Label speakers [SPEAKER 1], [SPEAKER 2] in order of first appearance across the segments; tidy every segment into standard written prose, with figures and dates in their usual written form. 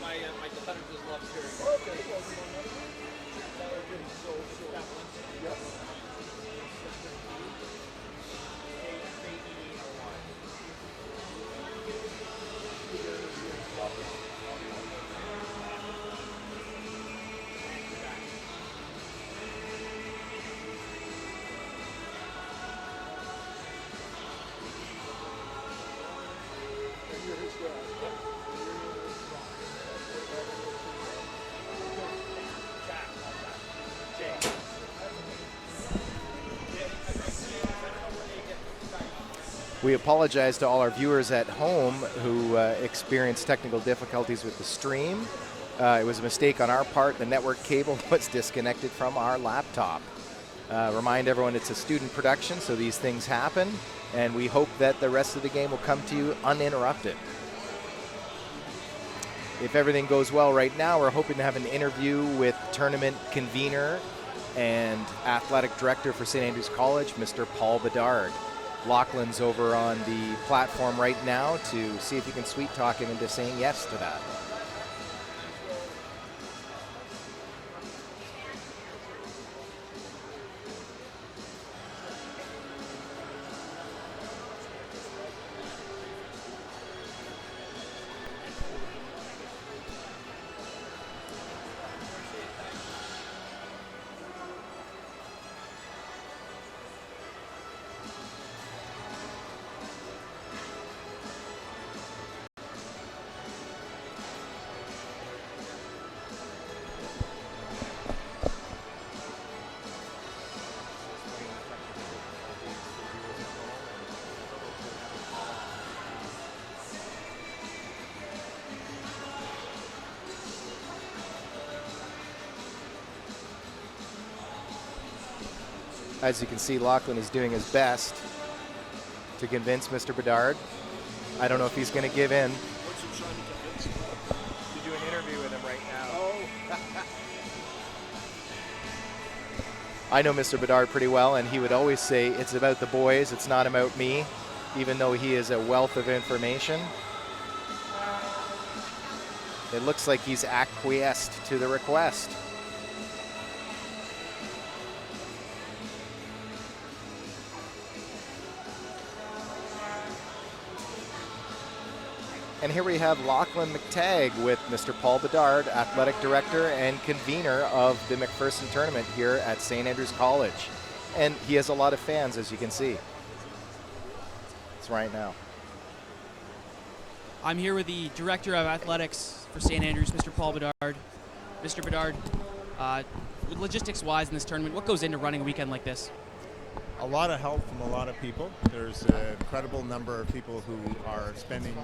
[SPEAKER 1] my daughter just loves hearing.
[SPEAKER 2] Okay, well, you know, okay, so
[SPEAKER 1] That one.
[SPEAKER 2] yep. And you're his dad.
[SPEAKER 3] We apologize to all our viewers at home who experienced technical difficulties with the stream. It was a mistake on our part. The network cable was disconnected from our laptop. Remind everyone it's a student production, so these things happen, and we hope that the rest of the game will come to you uninterrupted. If everything goes well right now, we're hoping to have an interview with tournament convener and athletic director for St. Andrews College, Mr. Paul Bedard. Lachlan's over on the platform right now to see if he can sweet talk him into saying yes to that. As you can see, Lachlan is doing his best to convince Mr. Bedard. I don't know if he's going to give in.
[SPEAKER 2] What's he trying to convince you?
[SPEAKER 3] To do an interview with him right now.
[SPEAKER 2] Oh.
[SPEAKER 3] I know Mr. Bedard pretty well, and he would always say, it's about the boys, it's not about me, even though he is a wealth of information. It looks like he's acquiesced to the request. And here we have Lachlan McTagg with Mr. Paul Bedard, athletic director and convener of the MacPherson tournament here at St. Andrews College. And he has a lot of fans, as you can see. It's right now.
[SPEAKER 4] I'm here with the director of athletics for St. Andrews, Mr. Paul Bedard. Mr. Bedard, logistics-wise in this tournament, what goes into running a weekend like this?
[SPEAKER 5] A lot of help from a lot of people. There's an incredible number of people who are spending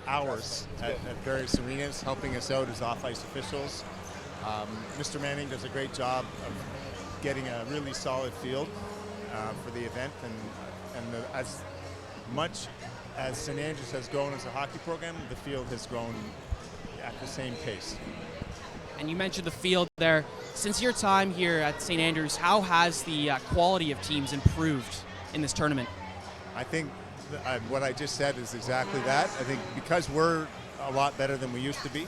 [SPEAKER 5] hours at various arenas helping us out as off-ice officials. Mr. Manning does a great job of getting a really solid field for the event, and as much as St. Andrews has grown as a hockey program, the field has grown at the same pace.
[SPEAKER 4] And you mentioned the field there. Since your time here at St. Andrews, how has the quality of teams improved in this tournament?
[SPEAKER 5] I think what I just said is exactly that. I think because we're a lot better than we used to be,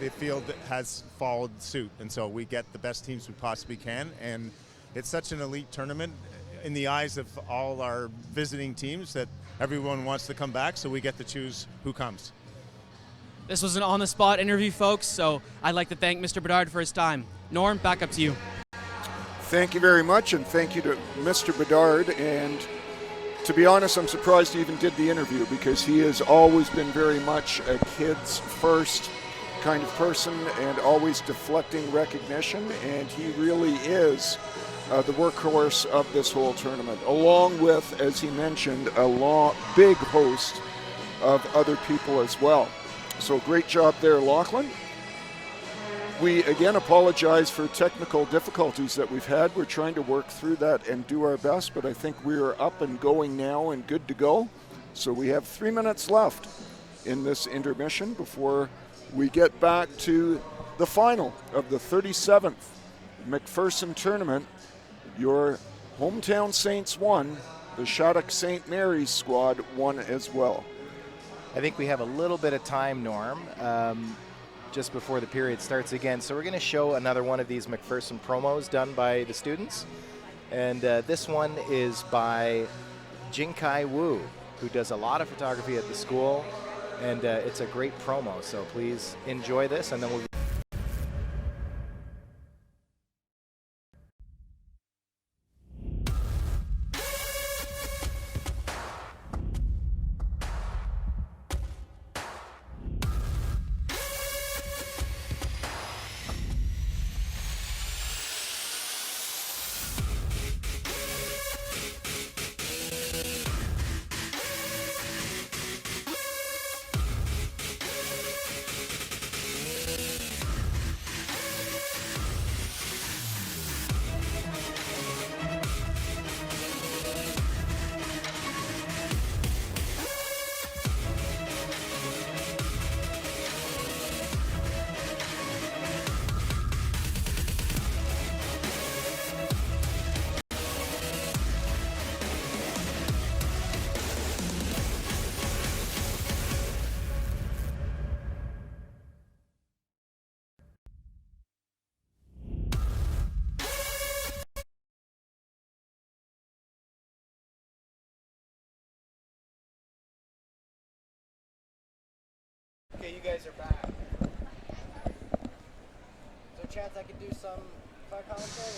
[SPEAKER 5] the field has followed suit, and so we get the best teams we possibly can, and it's such an elite tournament in the eyes of all our visiting teams that everyone wants to come back, so we get to choose who comes.
[SPEAKER 4] This was an on-the-spot interview, folks, so I'd like to thank Mr. Bedard for his time. Norm, back up to you.
[SPEAKER 2] Thank you very much, and thank you to Mr. Bedard. And to be honest, I'm surprised he even did the interview, because he has always been very much a kids first kind of person and always deflecting recognition, and he really is the workhorse of this whole tournament, along with, as he mentioned, a big host of other people as well. So great job there, Lachlan. We again apologize for technical difficulties that we've had. We're trying to work through that and do our best, but I think we are up and going now and good to go. So we have 3 minutes left in this intermission before we get back to the final of the 37th MacPherson tournament. Your hometown Saints won. The Shattuck St. Mary's squad won as well.
[SPEAKER 3] I think we have a little bit of time, Norm, just before the period starts again. So we're going to show another one of these MacPherson promos done by the students. And this one is by Jinkai Wu, who does a lot of photography at the school. And it's a great promo, so please enjoy this, and then we'll Okay, you guys are back. Is there a chance I could do some fire commentary?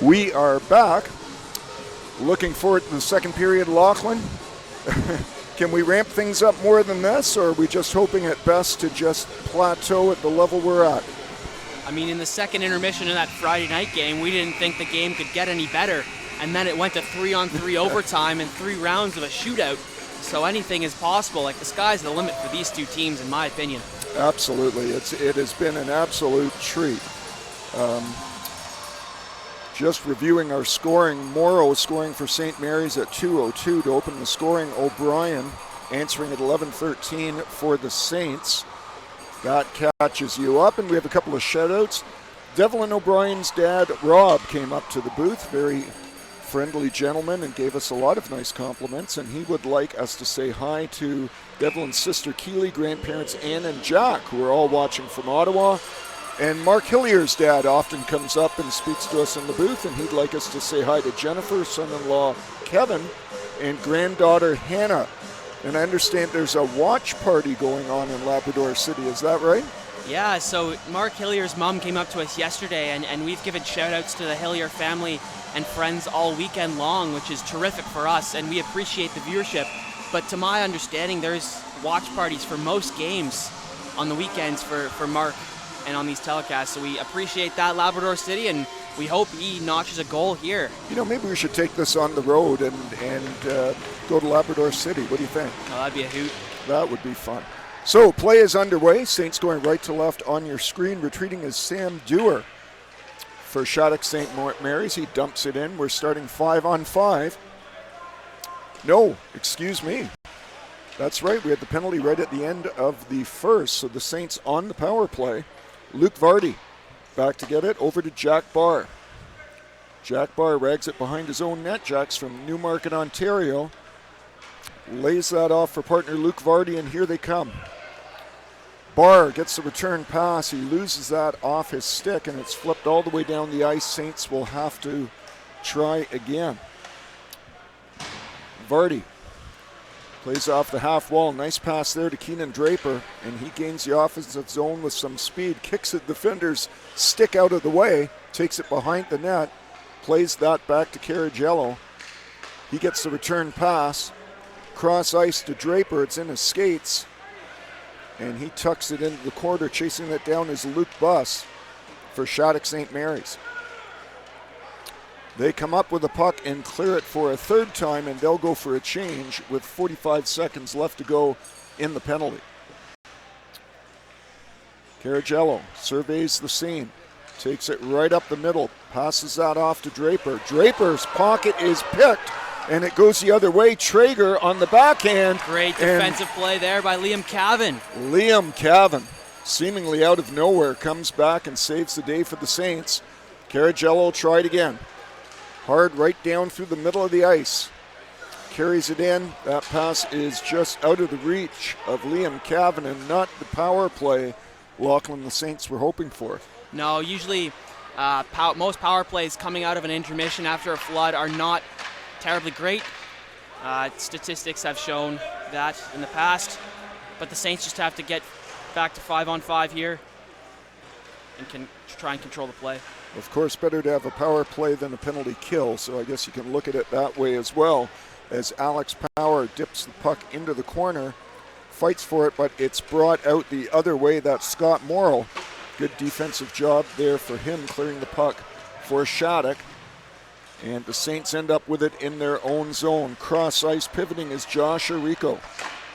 [SPEAKER 2] We are back. Looking forward to the second period, Lachlan. Can we ramp things up more than this, or are we just hoping at best to just plateau at the level we're at?
[SPEAKER 4] I mean, in the second intermission of that Friday night game, we didn't think the game could get any better. And then it went to 3-on-3 overtime and 3 rounds of a shootout. So anything is possible. Like, the sky's the limit for these two teams, in my opinion.
[SPEAKER 2] Absolutely. It has been an absolute treat. Just reviewing our scoring, Morrow scoring for St. Mary's at 2:02 to open the scoring. O'Brien answering at 11:13 for the Saints. That catches you up, and we have a couple of shout-outs. Devlin O'Brien's dad, Rob, came up to the booth, very friendly gentleman, and gave us a lot of nice compliments, and he would like us to say hi to Devlin's sister Keely, grandparents Ann and Jack, who are all watching from Ottawa. And Mark Hillier's dad often comes up and speaks to us in the booth, and he'd like us to say hi to Jennifer, son-in-law Kevin, and granddaughter Hannah. And I understand there's a watch party going on in Labrador City. Is that right?
[SPEAKER 4] Yeah, so Mark Hillier's mom came up to us yesterday, and we've given shout-outs to the Hillier family and friends all weekend long, which is terrific for us, and we appreciate the viewership. But to my understanding, there's watch parties for most games on the weekends for Mark and on these telecasts, so we appreciate that, Labrador City, and we hope he notches a goal here.
[SPEAKER 2] You know, maybe we should take this on the road and go to Labrador City. What do you think?
[SPEAKER 4] Oh, that'd be a hoot.
[SPEAKER 2] That would be fun. So play is underway. Saints going right to left on your screen. Retreating is Sam Dewar for Shattuck St. Mary's. He dumps it in. We're starting 5-on-5. No, excuse me. That's right. We had the penalty right at the end of the first. So the Saints on the power play. Luke Vardy back to get it over to Jack Barr. Jack Barr rags it behind his own net. Jack's from Newmarket, Ontario. Lays that off for partner Luke Vardy, and here they come. Barr gets the return pass. He loses that off his stick, and it's flipped all the way down the ice. Saints will have to try again. Vardy Plays off the half wall. Nice pass there to Keenan Draper, and he gains the offensive zone with some speed. Kicks it, defenders stick out of the way, takes it behind the net, plays that back to Caragello. He gets the return pass. Cross ice to Draper. It's in his skates, and he tucks it into the corner. Chasing that down is Luke Buss for Shattuck St. Mary's. They come up with the puck and clear it for a third time, and they'll go for a change with 45 seconds left to go in the penalty. Caragello surveys the scene, takes it right up the middle, passes that off to Draper. Draper's pocket is picked, and it goes the other way. Traeger on the backhand.
[SPEAKER 4] Great defensive play there by Liam Cavan.
[SPEAKER 2] Liam Cavan, seemingly out of nowhere, comes back and saves the day for the Saints. Caragello tried again. Hard right down through the middle of the ice. Carries it in. That pass is just out of the reach of Liam Cavan and not the power play Lachlan the Saints were hoping for.
[SPEAKER 4] No, usually most power plays coming out of an intermission after a flood are not terribly great. Statistics have shown that in the past, but the Saints just have to get back to 5-on-5 here and can try and control the play.
[SPEAKER 2] Of course, better to have a power play than a penalty kill, so I guess you can look at it that way as well, as Alex Power dips the puck into the corner, fights for it, but it's brought out the other way. That's Scott Morrill. Good defensive job there for him, clearing the puck for Shattuck. And the Saints end up with it in their own zone. Cross ice pivoting is Josh Arico.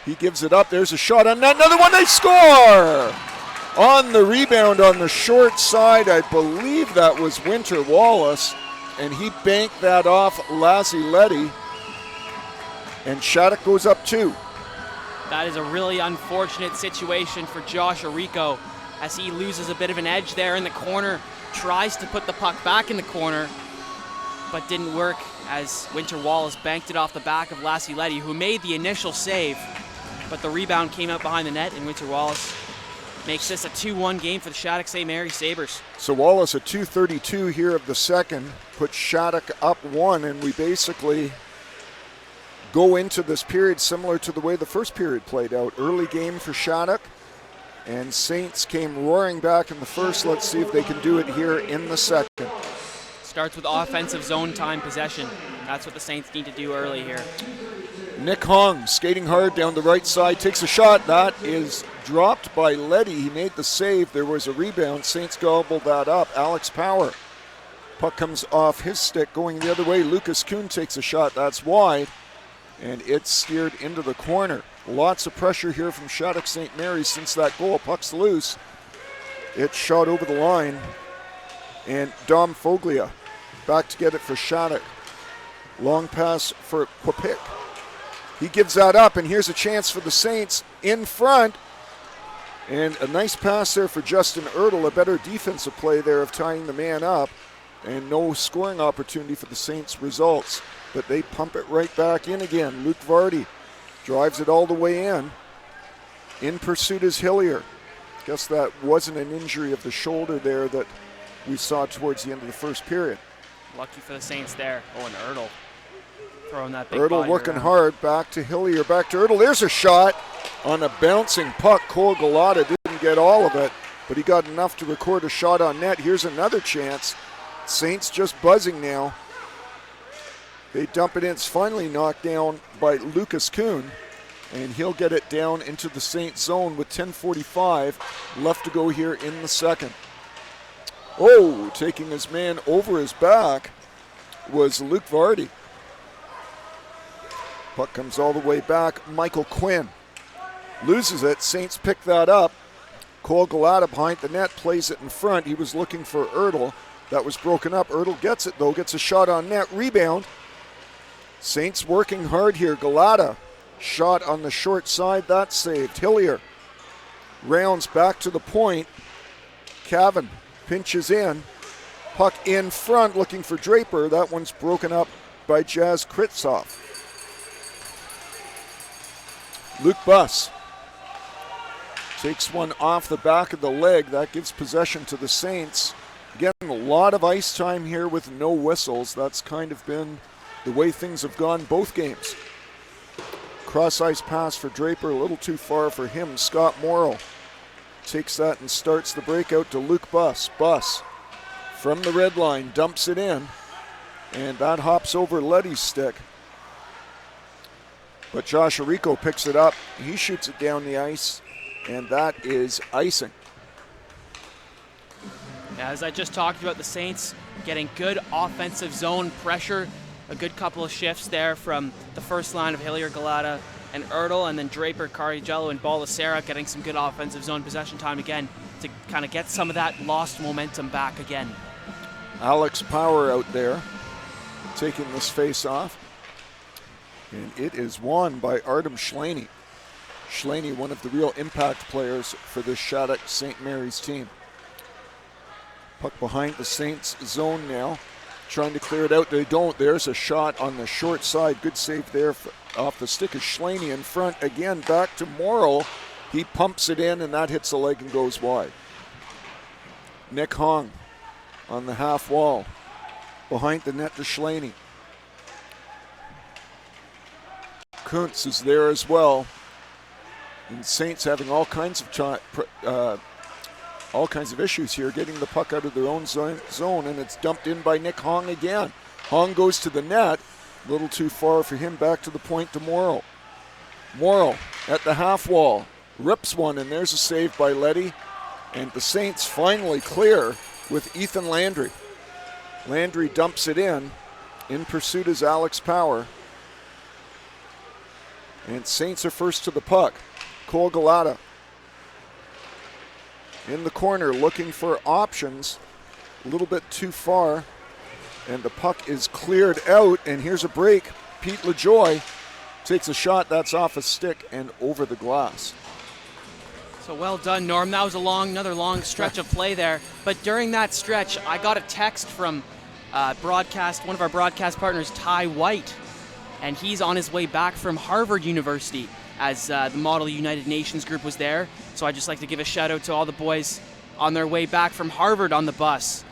[SPEAKER 2] He gives it up. There's a shot on net. Another one. They score! On the rebound on the short side, I believe that was Winter Wallace, and he banked that off Laziletti, and Shattuck goes up 2.
[SPEAKER 4] That is a really unfortunate situation for Josh Arico as he loses a bit of an edge there in the corner, tries to put the puck back in the corner, but didn't work as Winter Wallace banked it off the back of Laziletti, who made the initial save, but the rebound came out behind the net, and Winter Wallace makes this a 2-1 game for the Shattuck St. Mary Sabres.
[SPEAKER 2] So Wallace at 2:32 here of the second puts Shattuck up 1, and we basically go into this period similar to the way the first period played out. Early game for Shattuck, and Saints came roaring back in the first. Let's see if they can do it here in the second.
[SPEAKER 4] Starts with offensive zone time possession. That's what the Saints need to do early here.
[SPEAKER 2] Nick Hong skating hard down the right side, takes a shot. That is dropped by Letty. He made the save. There was a rebound. Saints gobbled that up. Alex Power. Puck comes off his stick going the other way. Lucas Kuhn takes a shot. That's wide. And it's steered into the corner. Lots of pressure here from Shattuck St. Mary's since that goal. Puck's loose. It's shot over the line. And Dom Foglia back to get it for Shattuck. Long pass for Quapik. He gives that up, and here's a chance for the Saints in front. And a nice pass there for Justin Ertl, a better defensive play there of tying the man up. And no scoring opportunity for the Saints results. But they pump it right back in again. Luke Vardy drives it all the way in. In pursuit is Hillier. Guess that wasn't an injury of the shoulder there that we saw towards the end of the first period.
[SPEAKER 4] Lucky for the Saints there. Oh, and Ertl throwing that big
[SPEAKER 2] Ertl
[SPEAKER 4] body
[SPEAKER 2] working
[SPEAKER 4] around.
[SPEAKER 2] hard. Back to Hillier, back to Ertl. There's a shot on a bouncing puck. Cole Galata didn't get all of it, but he got enough to record a shot on net. Here's another chance. Saints just buzzing now. They dump it in. It's finally knocked down by Lucas Kuhn, and he'll get it down into the Saints zone with 10:45 left to go here in the second. Oh, taking his man over his back was Luke Vardy. Puck comes all the way back. Michael Quinn loses it. Saints pick that up. Cole Galata behind the net plays it in front. He was looking for Ertl. That was broken up. Ertl gets it, though. Gets a shot on net. Rebound. Saints working hard here. Galata shot on the short side. That's saved. Hillier rounds back to the point. Cavan pinches in. Puck in front looking for Draper. That one's broken up by Jazz Kritzoff. Luke Buss takes one off the back of the leg. That gives possession to the Saints. Again, a lot of ice time here with no whistles. That's kind of been the way things have gone both games. Cross-ice pass for Draper, a little too far for him. Scott Morrill takes that and starts the breakout to Luke Buss. Buss from the red line dumps it in, and that hops over Letty's stick. But Josh Arico picks it up. He shoots it down the ice, and that is icing.
[SPEAKER 4] As I just talked about, the Saints getting good offensive zone pressure. A good couple of shifts there from the first line of Hillier, Galata, and Ertl, and then Draper, Carigello, and Baldessera getting some good offensive zone possession time again to kind of get some of that lost momentum back again.
[SPEAKER 2] Alex Power out there taking this face off. And it is won by Artem Schlaney. Schlaney, one of the real impact players for this Shattuck St. Mary's team. Puck behind the Saints zone now. Trying to clear it out. They don't. There's a shot on the short side. Good save there off the stick of Schlaney in front. Again, back to Morrill. He pumps it in, and that hits the leg and goes wide. Nick Hong on the half wall. Behind the net to Schlaney. Kuntz is there as well. And Saints having all kinds of issues here getting the puck out of their own zone, and it's dumped in by Nick Hong again. Hong goes to the net, a little too far for him, back to the point to Morrill. Morrill at the half wall, rips one, and there's a save by Letty, and the Saints finally clear with Ethan Landry. Landry dumps it in pursuit is Alex Power, and Saints are first to the puck. Cole Galata in the corner looking for options, a little bit too far, and the puck is cleared out, and here's a break. Pete LaJoy takes a shot that's off a stick and over the glass.
[SPEAKER 4] So well done, Norm. That was another long stretch of play there, but during that stretch I got a text from one of our broadcast partners, Ty White, and he's on his way back from Harvard University as the Model United Nations group was there. So I'd just like to give a shout out to all the boys on their way back from Harvard on the bus.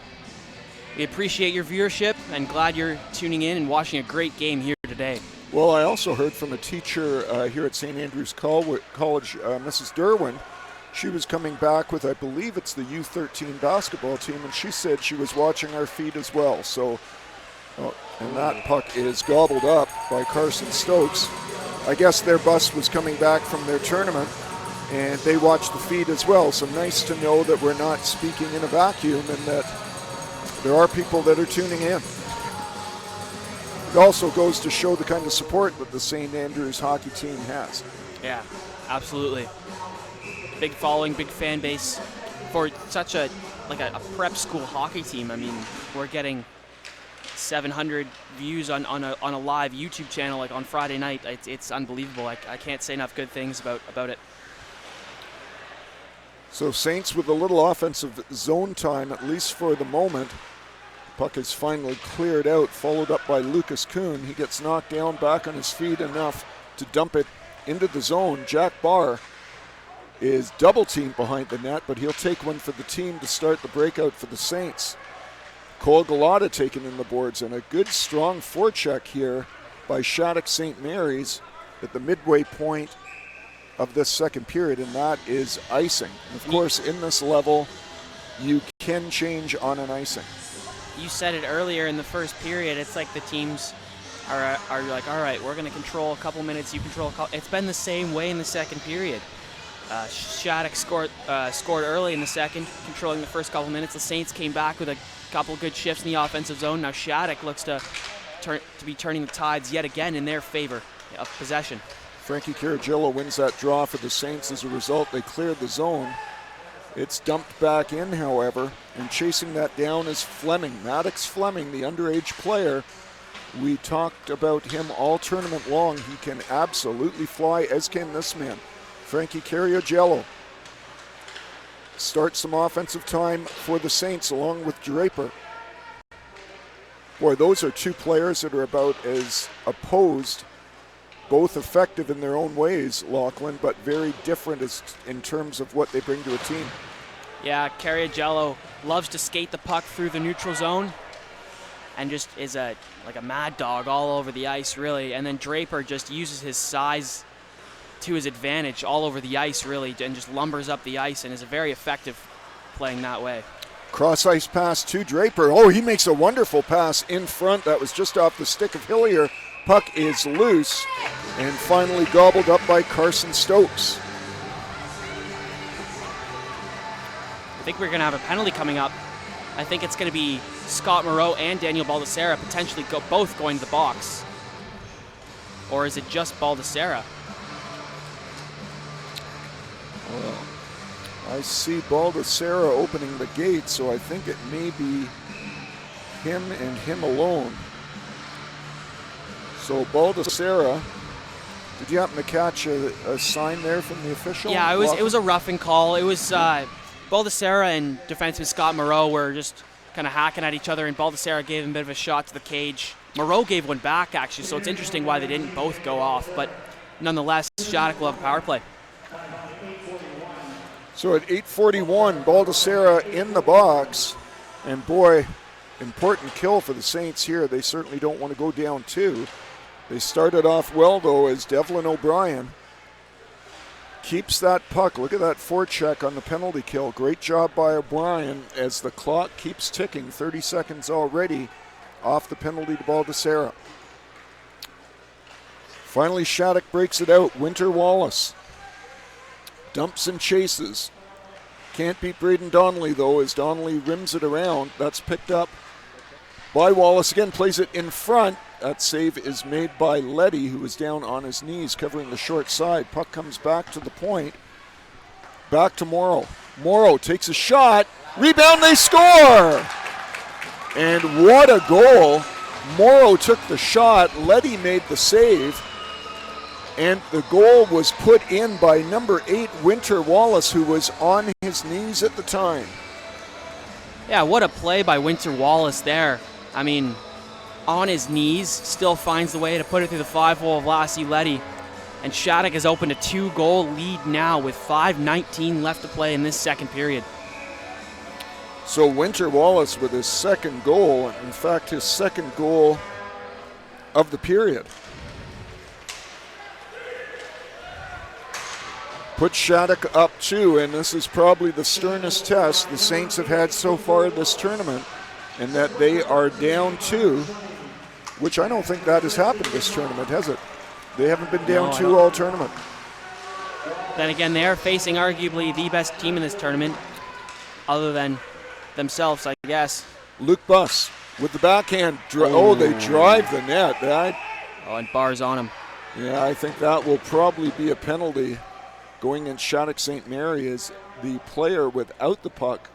[SPEAKER 4] We appreciate your viewership and glad you're tuning in and watching a great game here today.
[SPEAKER 2] Well, I also heard from a teacher here at St. Andrews College, Mrs. Derwin. She was coming back with, I believe it's the U13 basketball team, and she said she was watching our feed as well. So, and that puck is gobbled up by Carson Stokes. I guess their bus was coming back from their tournament, and they watched the feed as well. So nice to know that we're not speaking in a vacuum and that there are people that are tuning in. It also goes to show the kind of support that the St. Andrews hockey team has.
[SPEAKER 4] Yeah, absolutely. Big following, big fan base for such a prep school hockey team. I mean, we're getting 700 views on a live YouTube channel like on Friday night. It's unbelievable. I can't say enough good things about it.
[SPEAKER 2] So Saints with a little offensive zone time, at least for the moment. Puck is finally cleared out, followed up by Lucas Kuhn. He gets knocked down, back on his feet enough to dump it into the zone. Jack Barr is double teamed behind the net, but he'll take one for the team to start the breakout for the Saints. Cole Galata taking in the boards, and a good strong forecheck here by Shattuck St. Mary's at the midway point of this second period, and that is icing. Of course, in this level, you can change on an icing.
[SPEAKER 4] You said it earlier in the first period. It's like the teams are like, all right, we're going to control a couple minutes, you control a couple. It's been the same way in the second period. Shattuck scored early in the second, controlling the first couple minutes. The Saints came back with a couple good shifts in the offensive zone. Now Shattuck looks to be turning the tides yet again in their favor of possession.
[SPEAKER 2] Frankie Caragello wins that draw for the Saints. As a result, they cleared the zone. It's dumped back in, however, and chasing that down is Fleming. Maddox Fleming, the underage player. We talked about him all tournament long. He can absolutely fly, as can this man. Frankie Caragello starts some offensive time for the Saints along with Draper. Boy, those are two players that are about as opposed, both effective in their own ways, Lachlan, but very different in terms of what they bring to a team.
[SPEAKER 4] Yeah, Caragello loves to skate the puck through the neutral zone and just is like a mad dog all over the ice, really. And then Draper just uses his size to his advantage all over the ice, really, and just lumbers up the ice and is very effective playing that way.
[SPEAKER 2] Cross ice pass to Draper. Oh, he makes a wonderful pass in front. That was just off the stick of Hillier. Puck is loose and finally gobbled up by Carson Stokes.
[SPEAKER 4] I think we're going to have a penalty coming up. I think it's going to be Scott Moreau and Daniel Baldessera potentially both going to the box. Or is it just Baldessera?
[SPEAKER 2] Well, I see Baldessera opening the gate, so I think it may be him and him alone. So Baldessera, did you happen to catch a sign there from the official?
[SPEAKER 4] Yeah, it was a roughing call. It was Baldessera and defenseman Scott Moreau were just kind of hacking at each other, and Baldessera gave him a bit of a shot to the cage. Moreau gave one back, actually, so it's interesting why they didn't both go off. But nonetheless, Shattuck will have a power play.
[SPEAKER 2] So at 8:41, Baldessera in the box. And boy, important kill for the Saints here. They certainly don't want to go down 2. They started off well, though, as Devlin O'Brien keeps that puck. Look at that forecheck on the penalty kill. Great job by O'Brien as the clock keeps ticking. 30 seconds already off the penalty to Baldessera. Finally, Shattuck breaks it out. Winter Wallace dumps and chases. Can't beat Braden Donnelly, though, as Donnelly rims it around. That's picked up by Wallace. Again, plays it in front. That save is made by Leddy, who is down on his knees covering the short side. Puck comes back to the point. Back to Morrow. Morrow takes a shot. Rebound, they score! And what a goal. Morrow took the shot. Leddy made the save. And the goal was put in by number 8, Winter Wallace, who was on his knees at the time.
[SPEAKER 4] Yeah, what a play by Winter Wallace there. I mean, on his knees, still finds the way to put it through the 5-hole of Lassie Leddy. And Shattuck has opened a 2-goal lead now with 5:19 left to play in this second period.
[SPEAKER 2] So Winter Wallace with his second goal, in fact his second goal of the period. Put Shattuck up 2, and this is probably the sternest test the Saints have had so far this tournament, in that they are down 2, which I don't think that has happened this tournament, has it? They haven't been down 2 all tournament.
[SPEAKER 4] Then again, they are facing arguably the best team in this tournament, other than themselves, I guess.
[SPEAKER 2] Luke Buss with the backhand. They drive the net.
[SPEAKER 4] And bars on him.
[SPEAKER 2] Yeah, I think that will probably be a penalty going in Shattuck St. Mary, as the player without the puck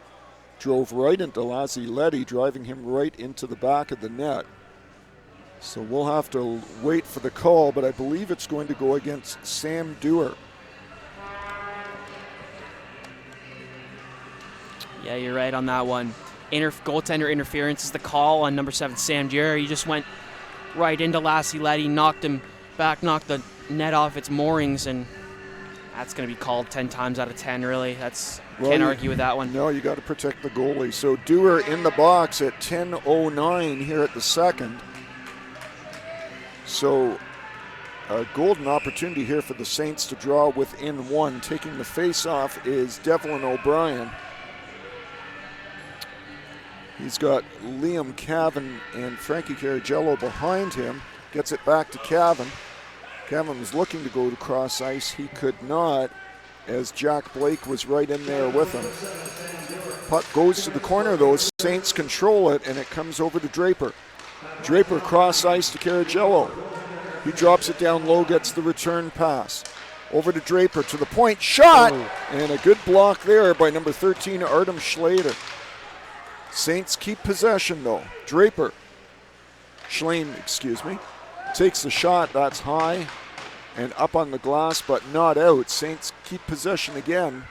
[SPEAKER 2] drove right into Lassie Leddy, driving him right into the back of the net. So we'll have to wait for the call, but I believe it's going to go against Sam Dewar.
[SPEAKER 4] Yeah, you're right on that one. Goaltender interference is the call on number 7, Sam Dewar. He just went right into Lassie Leddy, knocked him back, knocked the net off its moorings, and that's going to be called 10 times out of 10, really. Can't argue with that one. No,
[SPEAKER 2] you got to protect the goalie. So Dewar in the box at 10:09 here at the second. So a golden opportunity here for the Saints to draw within 1. Taking the face-off is Devlin O'Brien. He's got Liam Cavan and Frankie Caragello behind him. Gets it back to Cavan. Cavan was looking to go to cross ice. He could not, as Jack Blake was right in there with him. Puck goes to the corner, though. Saints control it, and it comes over to Draper. Draper cross ice to Caragello. He drops it down low, gets the return pass. Over to Draper, to the point, shot! And a good block there by number 13, Artem Schlater. Saints keep possession, though. Draper, takes the shot. That's high and up on the glass, but not out. Saints keep possession again.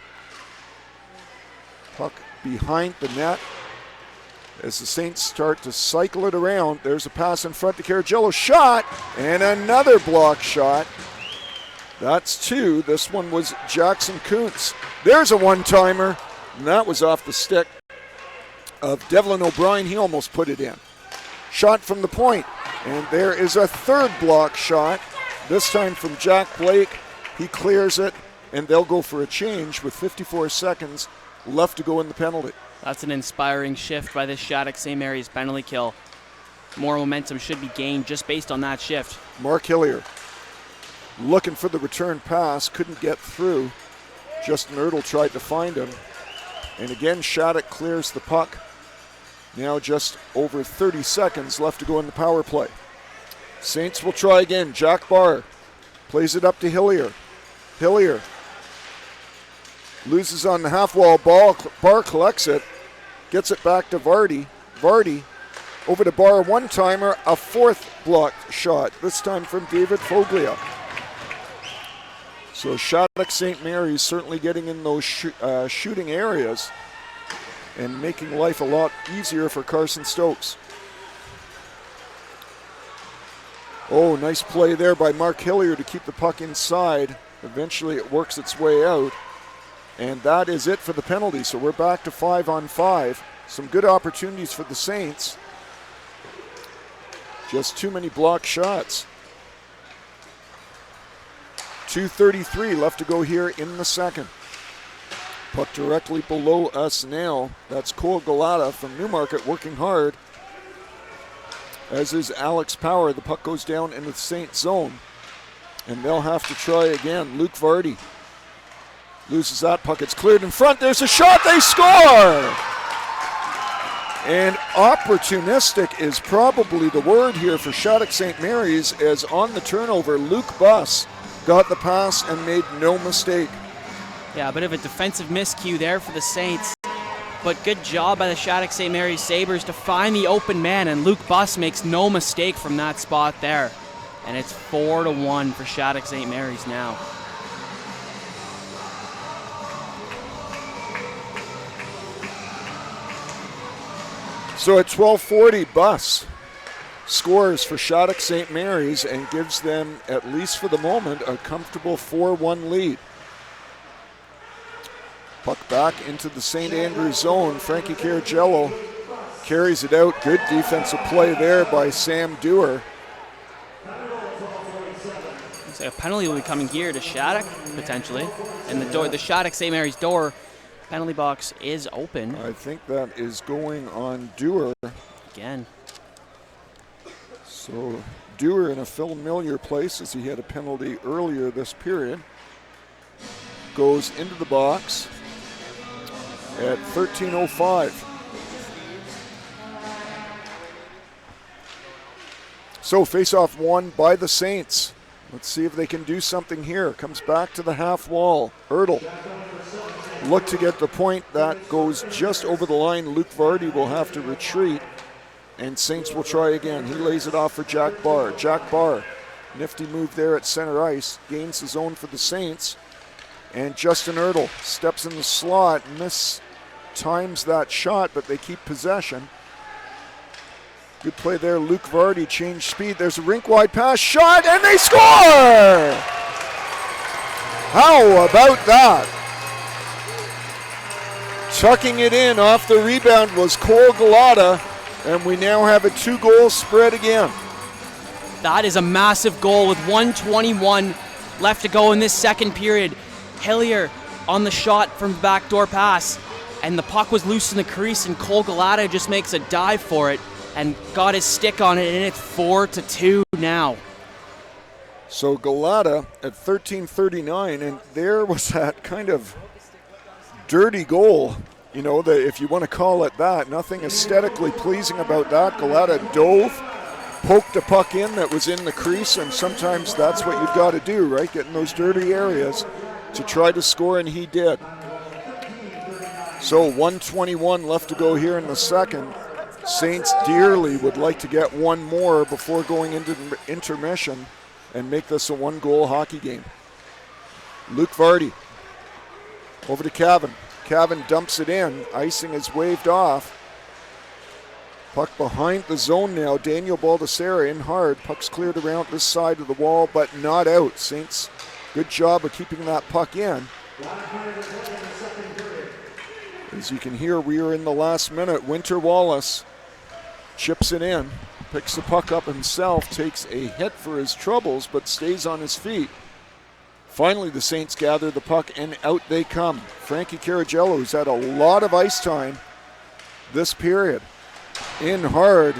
[SPEAKER 2] Puck behind the net. As the Saints start to cycle it around, there's a pass in front to Caragello. Shot! And another block shot. That's 2. This one was Jackson Kuntz. There's a one-timer, and that was off the stick of Devlin O'Brien. He almost put it in. Shot from the point. And there is a third block shot, this time from Jack Blake. 2 He clears it, and they'll go for a change with 54 seconds left to go in the penalty.
[SPEAKER 4] That's an inspiring shift by this Shattuck St. Mary's penalty kill. More momentum should be gained just based on that shift.
[SPEAKER 2] Mark Hillier looking for the return pass, couldn't get through. Justin Ertl tried to find him. And again, Shattuck clears the puck. Now just over 30 seconds left to go in the power play. Saints will try again. Jack Barr plays it up to Hillier. Hillier loses on the half wall. Barr collects it, gets it back to Vardy. Vardy over to Barr, one-timer, a fourth blocked shot, this time from David Foglia. So Shattuck St. Mary's certainly getting in those shooting areas and making life a lot easier for Carson Stokes. Oh, nice play there by Mark Hillier to keep the puck inside. Eventually it works its way out. And that is it for the penalty. So we're back to 5-on-5. Some good opportunities for the Saints. Just too many blocked shots. 2:33 left to go here in the second. Puck directly below us now. That's Cole Galata from Newmarket working hard. As is Alex Power. The puck goes down into the Saints zone. And they'll have to try again. Luke Vardy loses that puck. It's cleared in front. There's a shot. They score! And opportunistic is probably the word here for Shattuck St. Mary's, as on the turnover, Luke Buss got the pass and made no mistake.
[SPEAKER 4] Yeah, a bit of a defensive miscue there for the Saints. But good job by the Shattuck St. Mary's Sabres to find the open man, and Luke Buss makes no mistake from that spot there. And it's 4-1 for Shattuck St. Mary's now.
[SPEAKER 2] So at 12:40, Buss scores for Shattuck St. Mary's and gives them, at least for the moment, a comfortable 4-1 lead. Puck back into the St. Andrews zone. Frankie Caragello carries it out. Good defensive play there by Sam Dewar.
[SPEAKER 4] So a penalty will be coming here to Shattuck, potentially. And the Shattuck St. Mary's door penalty box is open.
[SPEAKER 2] I think that is going on Dewar.
[SPEAKER 4] Again.
[SPEAKER 2] So Dewar in a familiar place, as he had a penalty earlier this period. Goes into the box at 13:05. So face-off won by the Saints. Let's see if they can do something here. Comes back to the half wall. Ertl look to get the point. That goes just over the line. Luke Vardy will have to retreat, and Saints will try again. He lays it off for Jack Barr. Jack Barr, nifty move there at center ice, gains his own for the Saints. And Justin Ertl steps in the slot, times that shot, but they keep possession. Good play there. Luke Vardy changed speed. There's a rink-wide pass, shot, and they score! How about that? Tucking it in off the rebound was Cole Galata, and we now have a 2-goal spread again.
[SPEAKER 4] That is a massive goal with 1:21 left to go in this second period. Hillier on the shot from the backdoor pass, and the puck was loose in the crease, and Cole Galata just makes a dive for it and got his stick on it, and it's 4-2 now.
[SPEAKER 2] So Galata at 13:39, and there was that kind of dirty goal, you know, if you want to call it that. Nothing aesthetically pleasing about that. Galata dove, poked a puck in that was in the crease, and sometimes that's what you've got to do, right? Get in those dirty areas to try to score, and he did. So 1:21 left to go here in the second. Saints dearly would like to get one more before going into intermission and make this a 1-goal hockey game. Luke Vardy over to Cavan. Cavan dumps it in. Icing is waved off. Puck behind the zone now. Daniel Baldessera in hard. Puck's cleared around this side of the wall, but not out. Saints, good job of keeping that puck in. As you can hear, we are in the last minute. Winter Wallace chips it in, picks the puck up himself, takes a hit for his troubles, but stays on his feet. Finally, the Saints gather the puck, and out they come. Frankie Caragello, who's had a lot of ice time this period. In hard,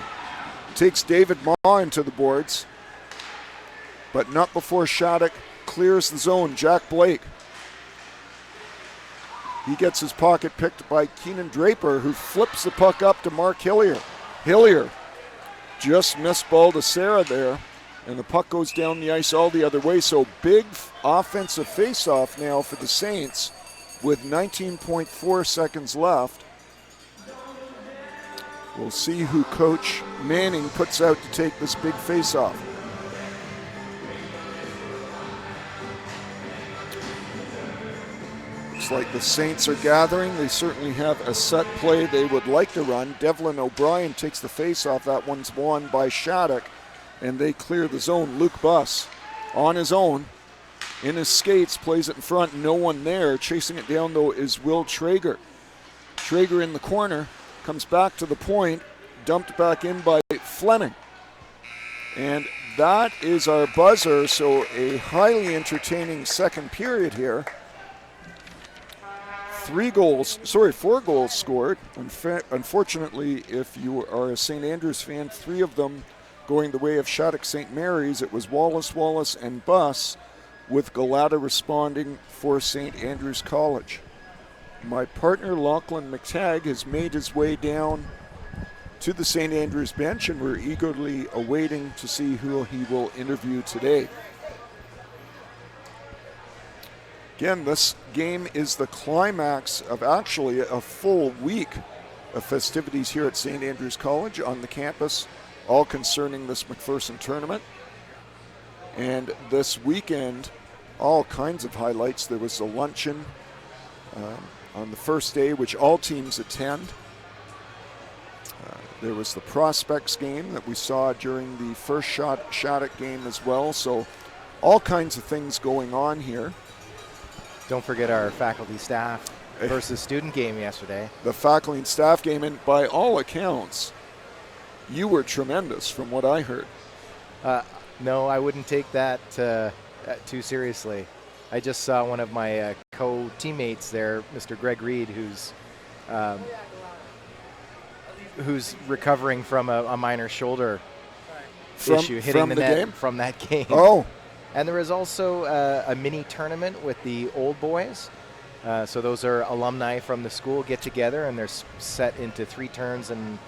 [SPEAKER 2] takes David Maw into the boards, but not before Shattuck clears the zone. Jack Blake. He gets his pocket picked by Keenan Draper, who flips the puck up to Mark Hillier. Hillier just missed Baldessera there, and the puck goes down the ice all the other way. So big offensive face-off now for the Saints with 19.4 seconds left. We'll see who Coach Manning puts out to take this big face-off. Looks like the Saints are gathering. They certainly have a set play they would like to run. Devlin O'Brien takes the face-off. That one's won by Shattuck, and they clear the zone. Luke Buss on his own, in his skates, plays it in front. No one there. Chasing it down, though, is Will Traeger. Traeger in the corner, comes back to the point, dumped back in by Fleming. And that is our buzzer, so a highly entertaining second period here. 4 goals scored. Unfortunately, if you are a St. Andrews fan, 3 of them going the way of Shattuck St. Mary's. It was Wallace, and Buss, with Galata responding for St. Andrews College. My partner, Lachlan McTagg, has made his way down to the St. Andrews bench, and we're eagerly awaiting to see who he will interview today. Again, this game is the climax of actually a full week of festivities here at St. Andrews College on the campus, all concerning this MacPherson tournament. And this weekend, all kinds of highlights. There was a luncheon on the first day, which all teams attend. There was the prospects game that we saw during the first Shattuck game as well. So all kinds of things going on here.
[SPEAKER 3] Don't forget our faculty staff versus student game yesterday.
[SPEAKER 2] The faculty and staff game, and by all accounts, you were tremendous from what I heard.
[SPEAKER 3] No, I wouldn't take that too seriously. I just saw one of my co-teammates there, Mr. Greg Reed, who's recovering from a minor shoulder issue hitting the net from that game.
[SPEAKER 2] Oh.
[SPEAKER 3] And there was also a mini tournament with the old boys. So those are alumni from the school get together, and they're set into 3 teams and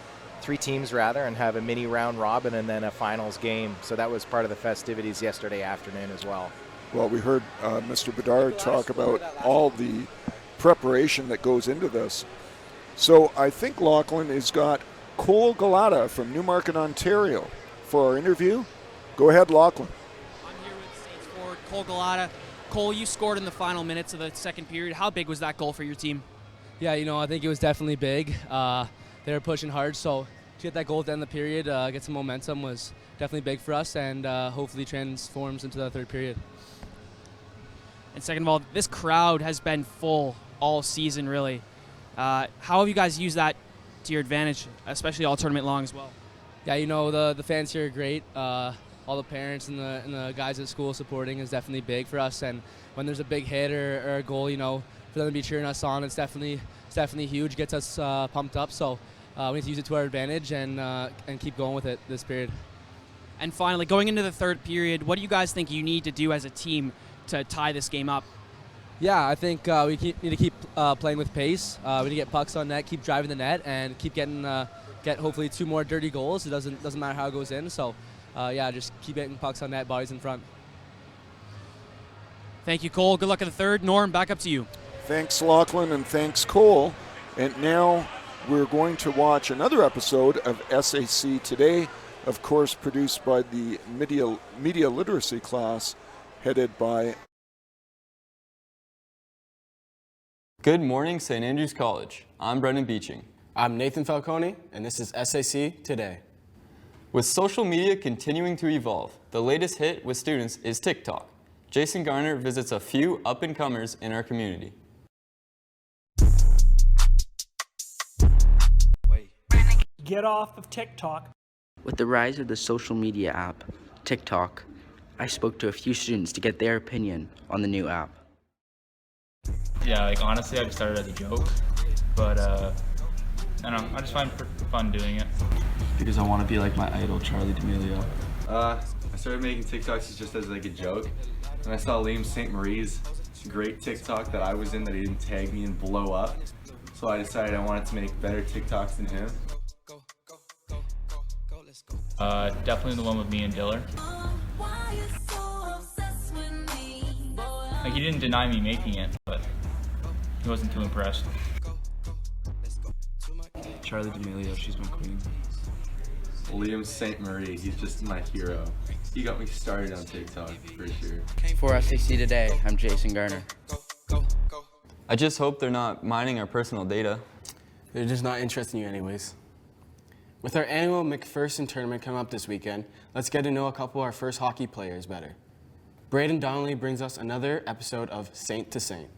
[SPEAKER 3] have a mini round robin and then a finals game. So that was part of the festivities yesterday afternoon as well.
[SPEAKER 2] Well, we heard Mr. Bedard talk about all the preparation that goes into this. So I think Lachlan has got Cole Galata from Newmarket, Ontario for our interview. Go ahead, Lachlan.
[SPEAKER 4] Cole Galata. Cole, you scored in the final minutes of the second period. How big was that goal for your team?
[SPEAKER 6] Yeah, I think it was definitely big. They were pushing hard, so to get that goal at the end of the period, get some momentum was definitely big for us, and hopefully transforms into the third period.
[SPEAKER 4] And second of all, this crowd has been full all season, really. How have you guys used that to your advantage, especially all tournament long as well?
[SPEAKER 6] Yeah, the fans here are great. All the parents and the guys at school supporting is definitely big for us. And when there's a big hit or a goal, for them to be cheering us on, it's definitely huge. Gets us pumped up. So we need to use it to our advantage and keep going with it this period.
[SPEAKER 4] And finally, going into the third period, what do you guys think you need to do as a team to tie this game up?
[SPEAKER 6] Yeah, I think we need to keep playing with pace. We need to get pucks on net, keep driving the net, and keep get hopefully 2 more dirty goals. It doesn't matter how it goes in. So. Just keep getting pucks on net, bodies in front.
[SPEAKER 4] Thank you, Cole. Good luck in the third. Norm, back up to you.
[SPEAKER 2] Thanks, Lachlan, and thanks, Cole. And now we're going to watch another episode of SAC Today, of course, produced by the media literacy class headed by...
[SPEAKER 7] Good morning, St. Andrews College. I'm Brendan Beeching.
[SPEAKER 8] I'm Nathan Falcone, and this is SAC Today.
[SPEAKER 7] With social media continuing to evolve, the latest hit with students is TikTok. Jason Garner visits a few up-and-comers in our community.
[SPEAKER 9] Get off of TikTok.
[SPEAKER 10] With the rise of the social media app, TikTok,
[SPEAKER 9] I spoke to a few students to get their opinion on the new app.
[SPEAKER 10] Yeah, like honestly, I started as a joke, but I don't know, I just find fun doing it.
[SPEAKER 11] Because I want to be like my idol, Charlie D'Amelio.
[SPEAKER 12] I started making TikToks just as like a joke, and I saw Liam St. Marie's great TikTok that I was in that he didn't tag me and blow up. So I decided I wanted to make better TikToks than him.
[SPEAKER 10] Definitely the one with me and Diller. Like he didn't deny me making it, but he wasn't too impressed.
[SPEAKER 11] Charlie D'Amelio, she's my queen.
[SPEAKER 12] Liam St. Marie, he's just my hero. He got me started on TikTok for sure.
[SPEAKER 9] For SAC Today, I'm Jason Garner.
[SPEAKER 7] I just hope they're not mining our personal data.
[SPEAKER 8] They're just not interested in you anyways. With our annual MacPherson tournament coming up this weekend, let's get to know a couple of our first hockey players better. Braden Donnelly brings us another episode of Saint to Saint.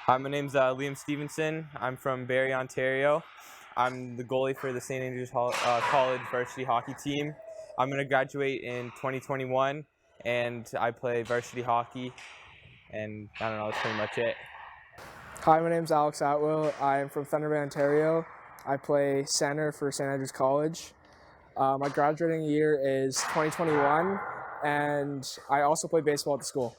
[SPEAKER 13] Hi, my name's Liam Stevenson. I'm from Barrie, Ontario. I'm the goalie for the St. Andrews College varsity hockey team. I'm going to graduate in 2021, and I play varsity hockey, and I don't know, that's pretty much it.
[SPEAKER 14] Hi, my name's Alex Atwill. I'm from Thunder Bay, Ontario. I play center for St. Andrews College. My graduating year is 2021, and I also play baseball at the school.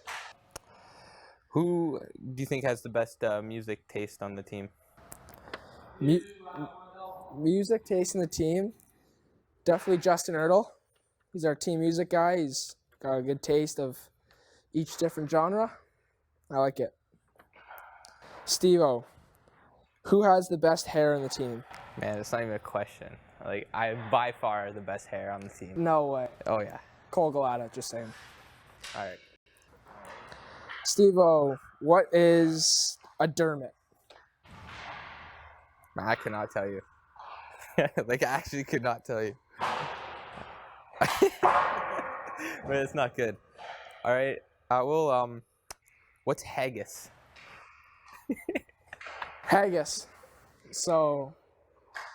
[SPEAKER 13] Who do you think has the best music taste on the team?
[SPEAKER 14] Music taste in the team? Definitely Justin Ertl. He's our team music guy. He's got a good taste of each different genre. I like it. Steve-O, who has the best hair on the team?
[SPEAKER 13] Man, it's not even a question. Like, I have by far the best hair on the team.
[SPEAKER 14] No way.
[SPEAKER 13] Oh, yeah.
[SPEAKER 14] Cole Galata, just saying.
[SPEAKER 13] All right.
[SPEAKER 14] Steve-O, what is a Dermot?
[SPEAKER 13] Man, I cannot tell you. Like, I actually could not tell you. But it's not good. All right. What's haggis?
[SPEAKER 14] Haggis. So,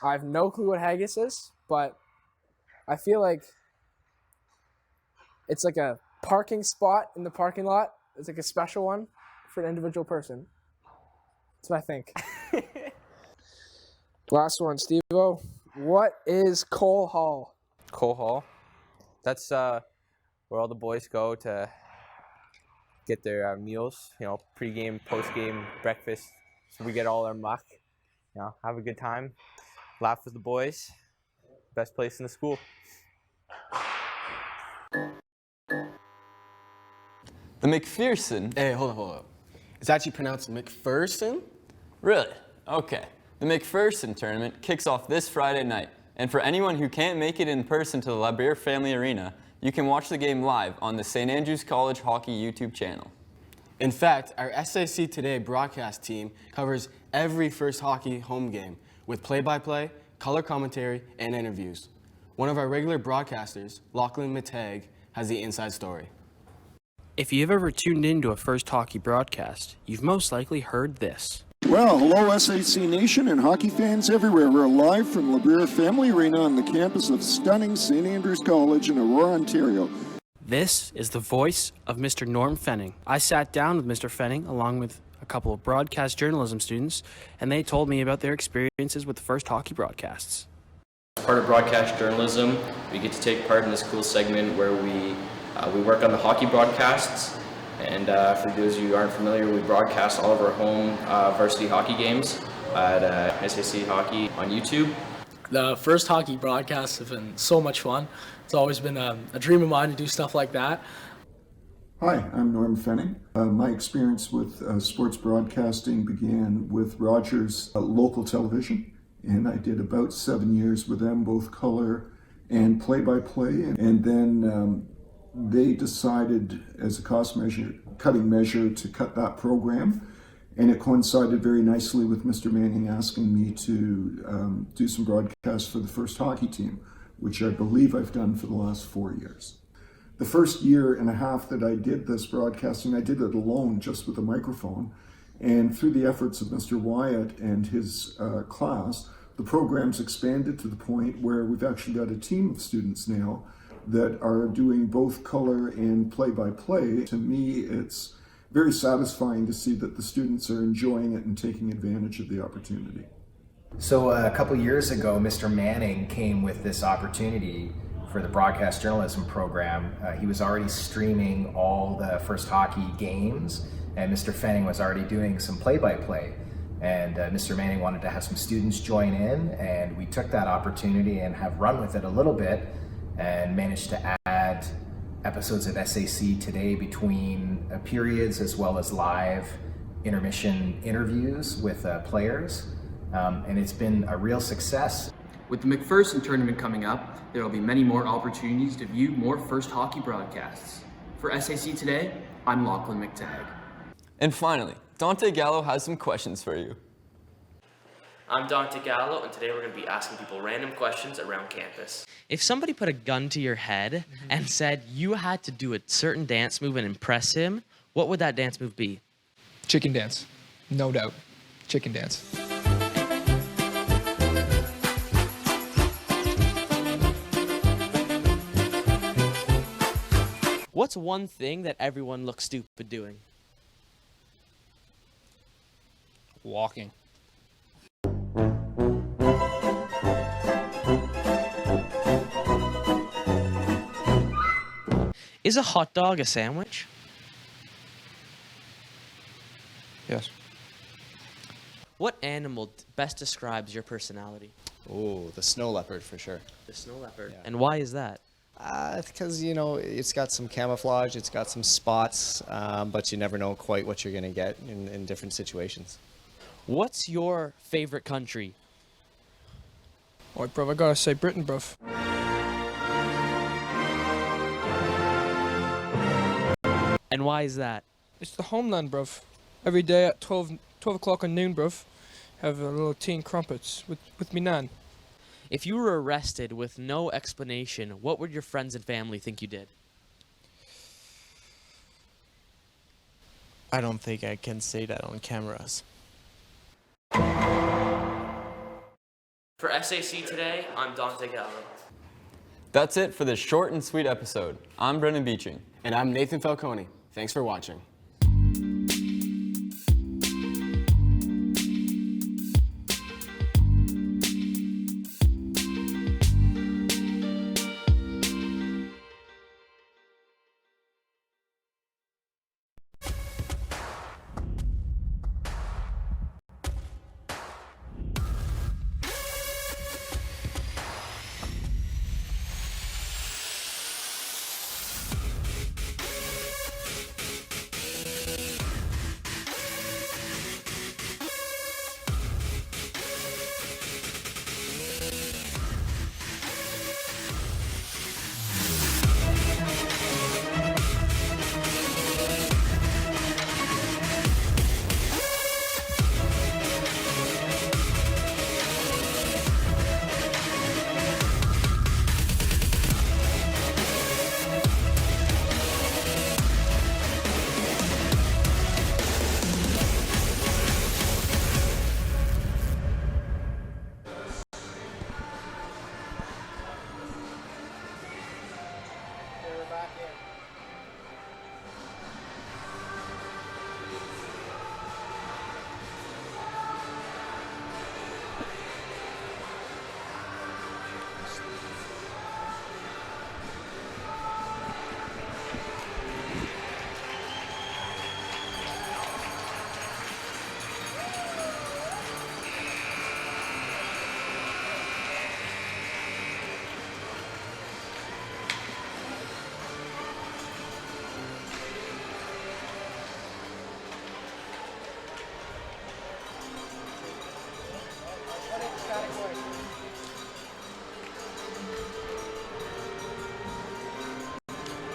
[SPEAKER 14] I have no clue what haggis is, but I feel like it's like a parking spot in the parking lot. It's like a special one for an individual person. That's what I think. Last one, Steve-O. What is Cole Hall?
[SPEAKER 13] Cole Hall? That's where all the boys go to get their meals, you know, pre-game, post-game, breakfast. So we get all our muck, you know, have a good time, laugh with the boys. Best place in the school.
[SPEAKER 7] The MacPherson.
[SPEAKER 8] Hey, hold on. It's actually pronounced MacPherson?
[SPEAKER 7] Really? Okay. The MacPherson tournament kicks off this Friday night, and for anyone who can't make it in person to the Labriere Family Arena, you can watch the game live on the St. Andrews College Hockey YouTube channel.
[SPEAKER 8] In fact, our SAC Today broadcast team covers every first hockey home game with play-by-play, color commentary, and interviews. One of our regular broadcasters, Lachlan Matag, has the inside story.
[SPEAKER 15] If you've ever tuned into a first hockey broadcast, you've most likely heard this.
[SPEAKER 2] Well, hello SAC Nation and hockey fans everywhere. We're live from Labriere Family Arena on the campus of stunning St. Andrews College in Aurora, Ontario.
[SPEAKER 15] This is the voice of Mr. Norm Fenning. I sat down with Mr. Fenning along with a couple of broadcast journalism students, and they told me about their experiences with the first hockey broadcasts.
[SPEAKER 16] As part of broadcast journalism, we get to take part in this cool segment where we work on the hockey broadcasts. And for those of you who aren't familiar, we broadcast all of our home varsity hockey games at SAC Hockey on YouTube.
[SPEAKER 17] The first hockey broadcasts have been so much fun. It's always been a dream of mine to do stuff like that.
[SPEAKER 2] Hi, I'm Norm Fenning. My experience with sports broadcasting began with Rogers local television, and I did about 7 years with them, both color and play-by-play. And then they decided, as a cutting measure, to cut that program. And it coincided very nicely with Mr. Manning asking me to do some broadcasts for the first hockey team, which I believe I've done for the last 4 years. The first year and a half that I did this broadcasting, I did it alone, just with a microphone. And through the efforts of Mr. Wyatt and his class, the program's expanded to the point where we've actually got a team of students now that are doing both color and play-by-play. To me, it's very satisfying to see that the students are enjoying it and taking advantage of the opportunity.
[SPEAKER 3] So a couple years ago, Mr. Manning came with this opportunity for the broadcast journalism program. He was already streaming all the first hockey games, and Mr. Fenning was already doing some play-by-play. And Mr. Manning wanted to have some students join in, and we took that opportunity and have run with it a little bit and managed to add episodes of SAC Today between periods, as well as live intermission interviews with players. And it's been a real success.
[SPEAKER 15] With the MacPherson tournament coming up, there will be many more opportunities to view more first hockey broadcasts. For SAC Today, I'm Lachlan McTagg.
[SPEAKER 7] And finally, Dante Gallo has some questions for you.
[SPEAKER 18] I'm Dante Gallo, and today we're going to be asking people random questions around campus.
[SPEAKER 4] If somebody put a gun to your head and said you had to do a certain dance move and impress him, what would that dance move be?
[SPEAKER 19] Chicken dance, no doubt. Chicken dance.
[SPEAKER 4] What's one thing that everyone looks stupid doing?
[SPEAKER 19] Walking.
[SPEAKER 4] Is a hot dog a sandwich?
[SPEAKER 19] Yes.
[SPEAKER 4] What animal best describes your personality?
[SPEAKER 20] Oh, the snow leopard for sure.
[SPEAKER 4] The snow leopard. Yeah. And why is that?
[SPEAKER 20] Because, you know, it's got some camouflage, it's got some spots, but you never know quite what you're going to get in different situations.
[SPEAKER 4] What's your favorite country?
[SPEAKER 19] Alright, bruv, I gotta say Britain, bruv.
[SPEAKER 4] And why is that?
[SPEAKER 19] It's the homeland, bruv. Every day at 12 o'clock on noon, bruv, have a little tea and crumpets with me nan.
[SPEAKER 4] If you were arrested with no explanation, what would your friends and family think you did?
[SPEAKER 21] I don't think I can say that on cameras.
[SPEAKER 18] For SAC Today, I'm Dante Gallo.
[SPEAKER 7] That's it for this short and sweet episode. I'm Brennan Beeching.
[SPEAKER 8] And I'm Nathan Falcone. Thanks for watching.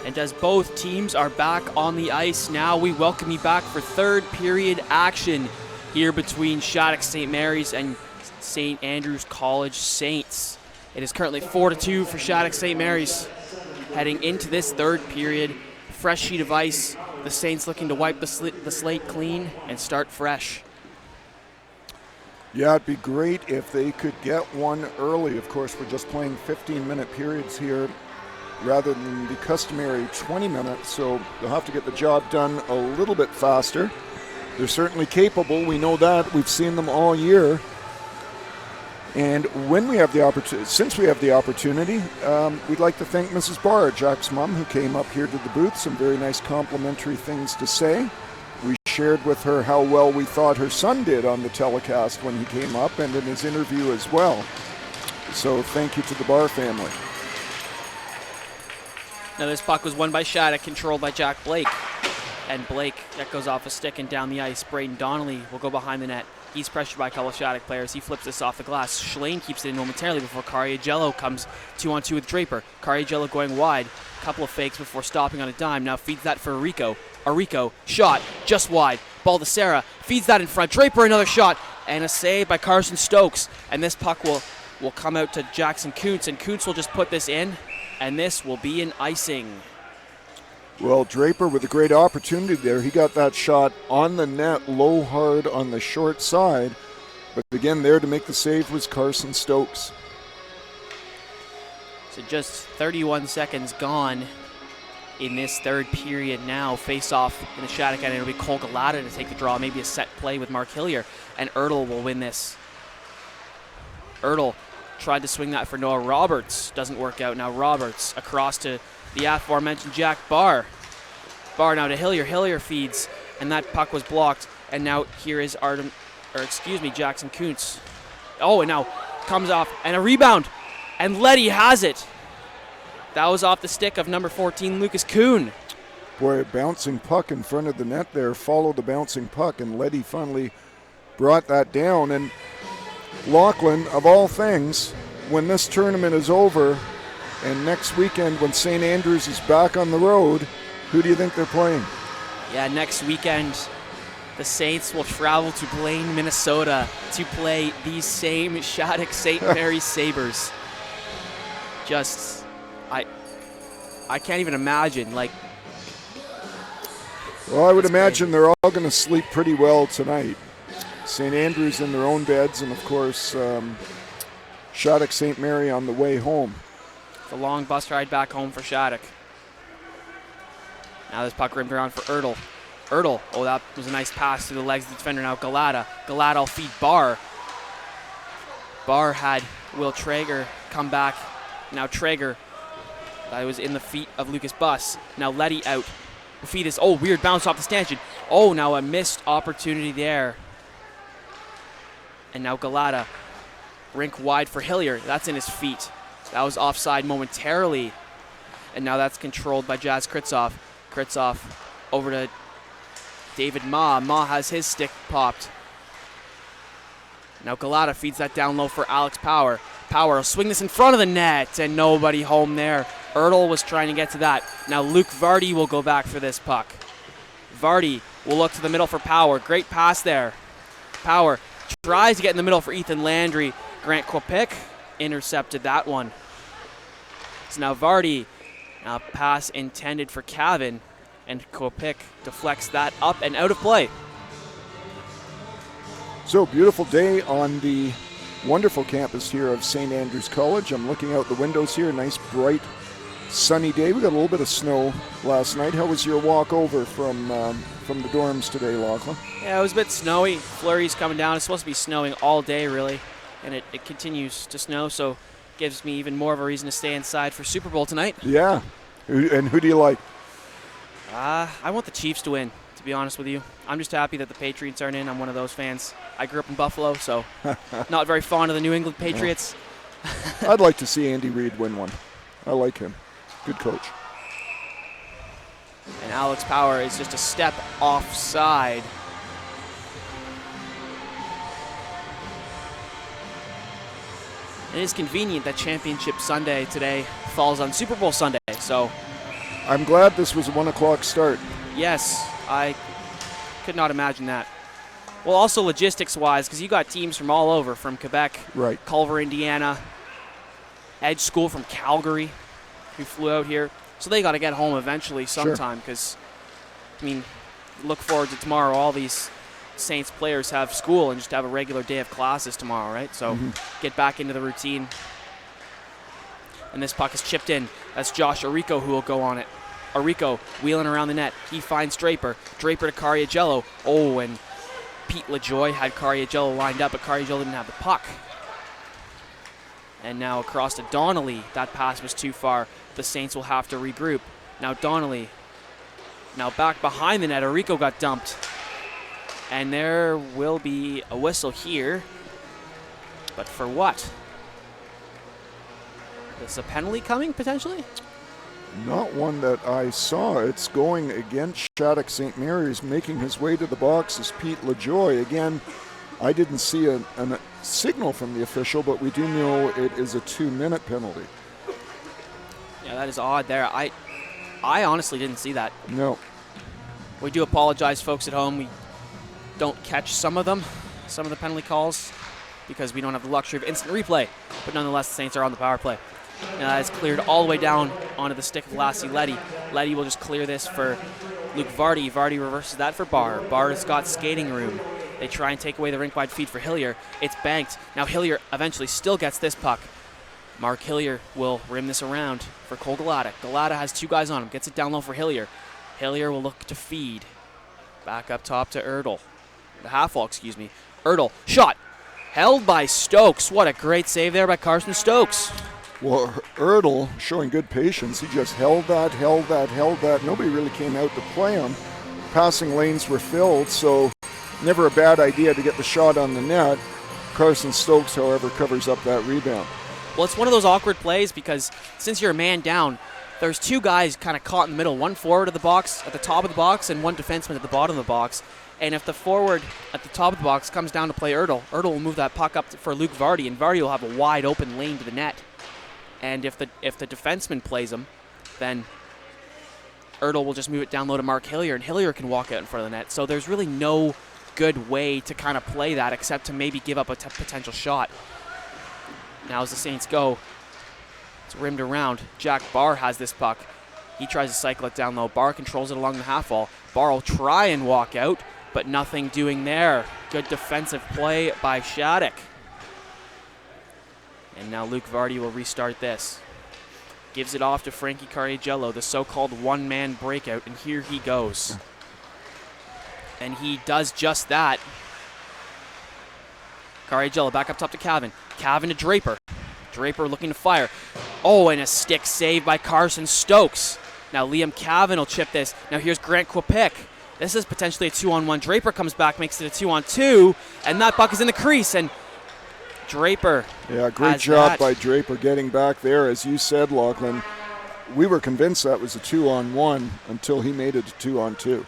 [SPEAKER 4] And as both teams are back on the ice now, we welcome you back for third period action here between Shattuck St. Mary's and St. Andrews College Saints. It is currently 4-2 for Shattuck St. Mary's. Heading into this third period, fresh sheet of ice. The Saints looking to wipe the slate clean and start fresh.
[SPEAKER 2] Yeah, it'd be great if they could get one early. Of course, we're just playing 15-minute periods here rather than the customary 20 minutes, so they'll have to get the job done a little bit faster. They're certainly capable. We know that. We've seen them all year. And when we have the opportunity, since we have the opportunity, we'd like to thank Mrs. Barr, Jack's mom, who came up here to the booth. Some very nice complimentary things to say. We shared with her how well we thought her son did on the telecast when he came up and in his interview as well. So thank you to the Barr family.
[SPEAKER 4] Now this puck was won by Shattuck, controlled by Jack Blake. And Blake, that goes off a stick and down the ice. Braden Donnelly will go behind the net. He's pressured by a couple of Shattuck players. He flips this off the glass. Schlane keeps it in momentarily before Cariagello comes 2-on-2 with Draper. Cariagello going wide. Couple of fakes before stopping on a dime. Now feeds that for Arico. Arico, shot, just wide. Ball to Sarah. Feeds that in front. Draper, another shot. And a save by Carson Stokes. And this puck will come out to Jackson Kuntz. And Kuntz will just put this in. And this will be an icing.
[SPEAKER 2] Well, Draper with a great opportunity there. He got that shot on the net, low hard on the short side. But again, there to make the save was Carson Stokes.
[SPEAKER 4] So just 31 seconds gone in this third period now. Face off in the Shattuck end. It'll be Cole Galata to take the draw. Maybe a set play with Mark Hillier. And Ertl will win this. Ertl tried to swing that for Noah Roberts. Doesn't work out. Now Roberts across to the aforementioned Jack Barr. Barr now to Hillier. Hillier feeds, and that puck was blocked. And now here is Jackson Kuntz. Oh, and now comes off, and a rebound. And Letty has it. That was off the stick of number 14, Lucas Kuhn.
[SPEAKER 2] Boy, a bouncing puck in front of the net there. Followed the bouncing puck, and Letty finally brought that down. And Lachlan, of all things, when this tournament is over, and next weekend when St. Andrews is back on the road, who do you think they're playing?
[SPEAKER 4] Yeah, next weekend, the Saints will travel to Blaine, Minnesota to play these same Shattuck St. Mary's Sabres. Just, I can't even imagine. Like,
[SPEAKER 2] well, I would imagine they're all going to sleep pretty well tonight. St. Andrews in their own beds, and of course, Shattuck St. Mary on the way home.
[SPEAKER 4] The long bus ride back home for Shattuck. Now this puck rimmed around for Ertl. Ertl, oh, that was a nice pass to the legs of the defender. Now Galata. Galata will feed Barr. Barr had Will Traeger come back. Now Traeger, that was in the feet of Lucas Buss. Now Letty out. The feed is, oh, weird bounce off the stanchion. Oh, now a missed opportunity there. And now Galata. Rink wide for Hillier. That's in his feet. That was offside momentarily. And now that's controlled by Jazz Kritzoff. Kritzoff over to David Ma. Ma has his stick popped. Now Galata feeds that down low for Alex Power. Power will swing this in front of the net, and nobody home there. Ertl was trying to get to that. Now Luke Vardy will go back for this puck. Vardy will look to the middle for Power. Great pass there. Power tries to get in the middle for Ethan Landry. Grant Kopik intercepted that one. So now Vardy, now pass intended for Cavan, and Kopik deflects that up and out of play.
[SPEAKER 2] So, beautiful day on the wonderful campus here of St. Andrews College. I'm looking out the windows here, nice bright sunny day. We got a little bit of snow last night. How was your walk over from the dorms today, Lachlan?
[SPEAKER 4] Yeah, it was a bit snowy. Flurries coming down. It's supposed to be snowing all day, really, and it continues to snow, so gives me even more of a reason to stay inside for Super Bowl tonight.
[SPEAKER 2] Yeah. And who do you like?
[SPEAKER 4] I want the Chiefs to win, to be honest with you. I'm just happy that the Patriots aren't in. I'm one of those fans. I grew up in Buffalo, so not very fond of the New England Patriots.
[SPEAKER 2] I'd like to see Andy Reid win one. I like him. Good coach.
[SPEAKER 4] And Alex Power is just a step offside. It is convenient that Championship Sunday today falls on Super Bowl Sunday, so.
[SPEAKER 2] I'm glad this was a 1 o'clock start.
[SPEAKER 4] Yes, I could not imagine that. Well, also logistics-wise, because you got teams from all over, from Quebec,
[SPEAKER 2] right,
[SPEAKER 4] Culver, Indiana, Edge School from Calgary, who flew out here. So they got to get home eventually sometime, because, I mean, look forward to tomorrow. All these Saints players have school and just have a regular day of classes tomorrow, right? So get back into the routine. And this puck is chipped in. That's Josh Arico who will go on it. Arico wheeling around the net. He finds Draper. Draper to Cariagello. Oh, and Pete LaJoy had Cariagello lined up, but Cariagello didn't have the puck. And now across to Donnelly. That pass was too far. The Saints will have to regroup. Now Donnelly. Now back behind the net. Arico got dumped. And there will be a whistle here. But for what? Is a penalty coming, potentially?
[SPEAKER 2] Not one that I saw. It's going against Shattuck St. Mary's, making his way to the box is Pete LaJoy. Again, I didn't see a signal from the official, but we do know it is a 2-minute penalty.
[SPEAKER 4] Yeah, that is odd there. I honestly didn't see that.
[SPEAKER 2] No.
[SPEAKER 4] We do apologize, folks at home. We don't catch some of the penalty calls, because we don't have the luxury of instant replay. But nonetheless, the Saints are on the power play. Now that is cleared all the way down onto the stick of Lassie Letty. Letty will just clear this for Luke Vardy. Vardy reverses that for Barr. Barr has got skating room. They try and take away the rink-wide feed for Hillier. It's banked. Now Hillier eventually still gets this puck. Mark Hillier will rim this around for Cole Galata. Galata has 2 guys on him. Gets it down low for Hillier. Hillier will look to feed. Back up top to Erdl. The half-wall, excuse me. Erdl, shot. Held by Stokes. What a great save there by Carson Stokes.
[SPEAKER 2] Well, Erdl showing good patience. He just held that. Nobody really came out to play him. Passing lanes were filled, so never a bad idea to get the shot on the net. Carson Stokes, however, covers up that rebound.
[SPEAKER 4] Well, it's one of those awkward plays because since you're a man down, there's 2 guys kind of caught in the middle. One forward of the box at the top of the box and one defenseman at the bottom of the box. And if the forward at the top of the box comes down to play Erdl, Erdl will move that puck up for Luke Vardy, and Vardy will have a wide open lane to the net. And if the defenseman plays him, then Erdl will just move it down low to Mark Hillier, and Hillier can walk out in front of the net. So there's really no good way to kind of play that except to maybe give up a potential shot. Now as the Saints go, it's rimmed around. Jack Barr has this puck. He tries to cycle it down low. Barr controls it along the half wall. Barr will try and walk out, but nothing doing there. Good defensive play by Shattuck. And now Luke Vardy will restart this. Gives it off to Frankie Cariagello, the so-called one-man breakout, and here he goes. And he does just that. Cariagello back up top to Cavan. Cavan to Draper. Draper looking to fire. Oh, and a stick save by Carson Stokes. Now Liam Cavan will chip this. Now here's Grant Quipik. This is potentially a 2-on-1. Draper comes back, makes it a 2-on-2, and that puck is in the crease, and Draper.
[SPEAKER 2] Yeah, great job by Draper getting back there. As you said, Lachlan, we were convinced that was a 2-on-1 until he made it a 2-on-2.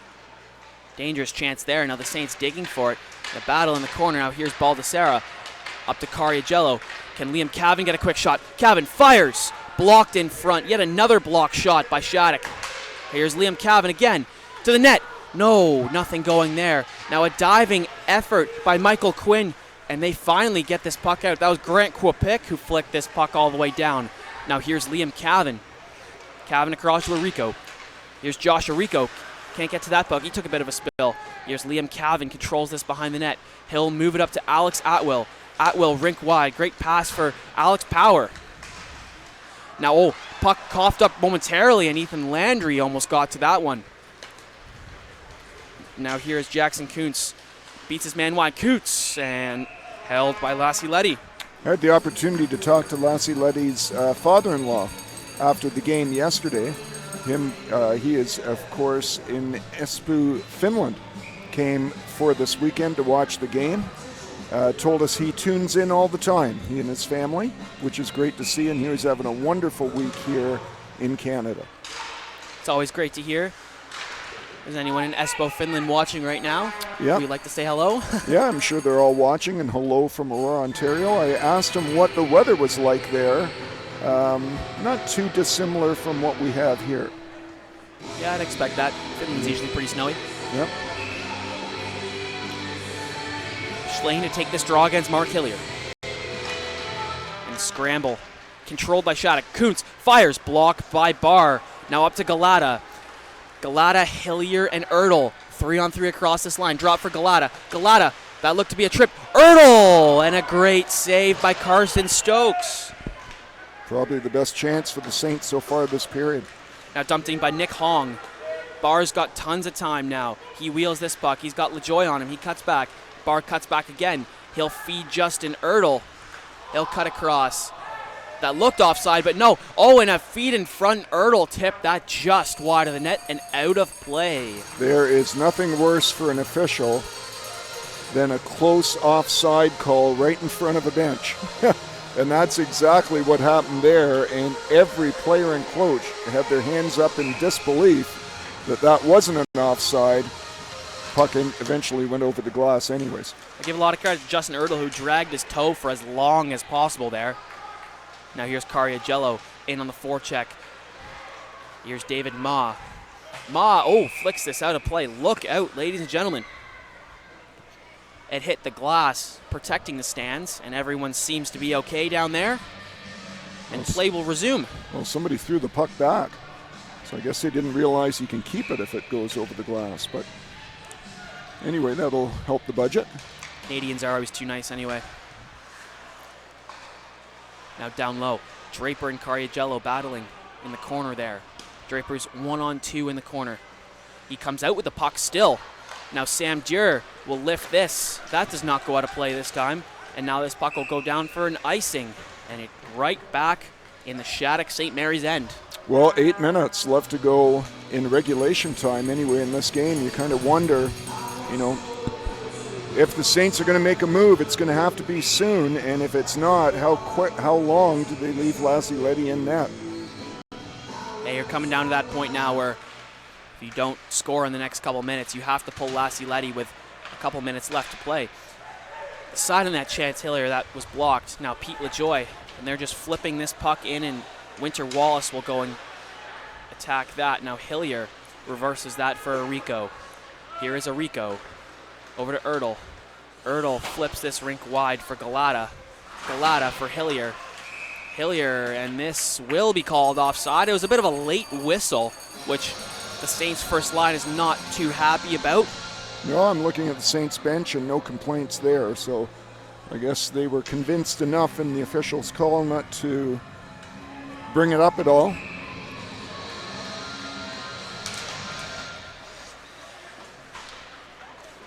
[SPEAKER 4] Dangerous chance there. Now the Saints digging for it. The battle in the corner. Now here's Baldessera up to Cariagello. Can Liam Cavan get a quick shot? Cavan fires. Blocked in front. Yet another block shot by Shattuck. Here's Liam Cavan again to the net. No, nothing going there. Now a diving effort by Michael Quinn, and they finally get this puck out. That was Grant Quipik who flicked this puck all the way down. Now here's Liam Cavan. Cavan across to Arico. Here's Josh Arico. Can't get to that puck. He took a bit of a spill. Here's Liam Cavan. Controls this behind the net. He'll move it up to Alex Atwill. Atwill rink wide. Great pass for Alex Power. Now, puck coughed up momentarily, and Ethan Landry almost got to that one. Now here's Jackson Kuntz. Beats his man wide. Kuntz, and held by Lassie Letty.
[SPEAKER 2] I had the opportunity to talk to Lassie Letty's father-in-law after the game yesterday. He is, of course, in Espoo, Finland. Came for this weekend to watch the game. Told us he tunes in all the time, he and his family, which is great to see, and he was having a wonderful week here in Canada.
[SPEAKER 4] It's always great to hear. Is anyone in Espoo, Finland watching right now?
[SPEAKER 2] Yeah.
[SPEAKER 4] Would you like to say hello?
[SPEAKER 2] Yeah, I'm sure they're all watching, and hello from Aurora, Ontario. I asked him what the weather was like there. Not too dissimilar from what we have here.
[SPEAKER 4] Yeah, I'd expect that. Finland's usually pretty snowy.
[SPEAKER 2] Yep.
[SPEAKER 4] Schlane to take this draw against Mark Hillier. And scramble. Controlled by Shattuck. Kuntz fires. Blocked by Barr. Now up to Galata. Galata, Hillier, and Ertl. 3-on-3 across this line. Drop for Galata. Galata, that looked to be a trip. Ertl! And a great save by Carson Stokes.
[SPEAKER 2] Probably the best chance for the Saints so far this period.
[SPEAKER 4] Now dumped in by Nick Hong. Barr's got tons of time now. He wheels this puck. He's got LaJoy on him. He cuts back. Barr cuts back again. He'll feed Justin Ertl. He'll cut across. That looked offside, but no. Oh, and a feed in front. Ertl tipped that just wide of the net and out of play.
[SPEAKER 2] There is nothing worse for an official than a close offside call right in front of a bench. And that's exactly what happened there. And every player and coach had their hands up in disbelief that that wasn't an offside. Puck eventually went over the glass anyways.
[SPEAKER 4] I give a lot of credit to Justin Ertl, who dragged his toe for as long as possible there. Now here's Cariagello in on the forecheck. Here's David Ma. Ma, flicks this out of play. Look out, ladies and gentlemen. It hit the glass, protecting the stands, and everyone seems to be okay down there. And play will resume.
[SPEAKER 2] Well, somebody threw the puck back. So I guess they didn't realize you can keep it if it goes over the glass. But anyway, that'll help the budget.
[SPEAKER 4] Canadians are always too nice anyway. Now down low, Draper and Cariagello battling in the corner there. Draper's 1-on-2 in the corner. He comes out with the puck still. Now Sam Dure will lift this. That does not go out of play this time. And now this puck will go down for an icing. And it right back in the Shattuck St. Mary's end.
[SPEAKER 2] Well, 8 minutes left to go in regulation time anyway in this game. You kind of wonder, if the Saints are going to make a move, it's going to have to be soon. And if it's not, how long do they leave Lassie Letty in net?
[SPEAKER 4] Hey, you're coming down to that point now where if you don't score in the next couple minutes, you have to pull Lassie Letty with a couple minutes left to play. Aside on that chance, Hillier, that was blocked. Now Pete LaJoy, and they're just flipping this puck in, and Winter Wallace will go and attack that. Now Hillier reverses that for Arico. Here is Arico. Over to Ertl. Ertl flips this rink wide for Galata. Galata for Hillier. Hillier, and this will be called offside. It was a bit of a late whistle, which the Saints' first line is not too happy about.
[SPEAKER 2] No, I'm looking at the Saints bench and no complaints there. So I guess they were convinced enough in the officials' call not to bring it up at all.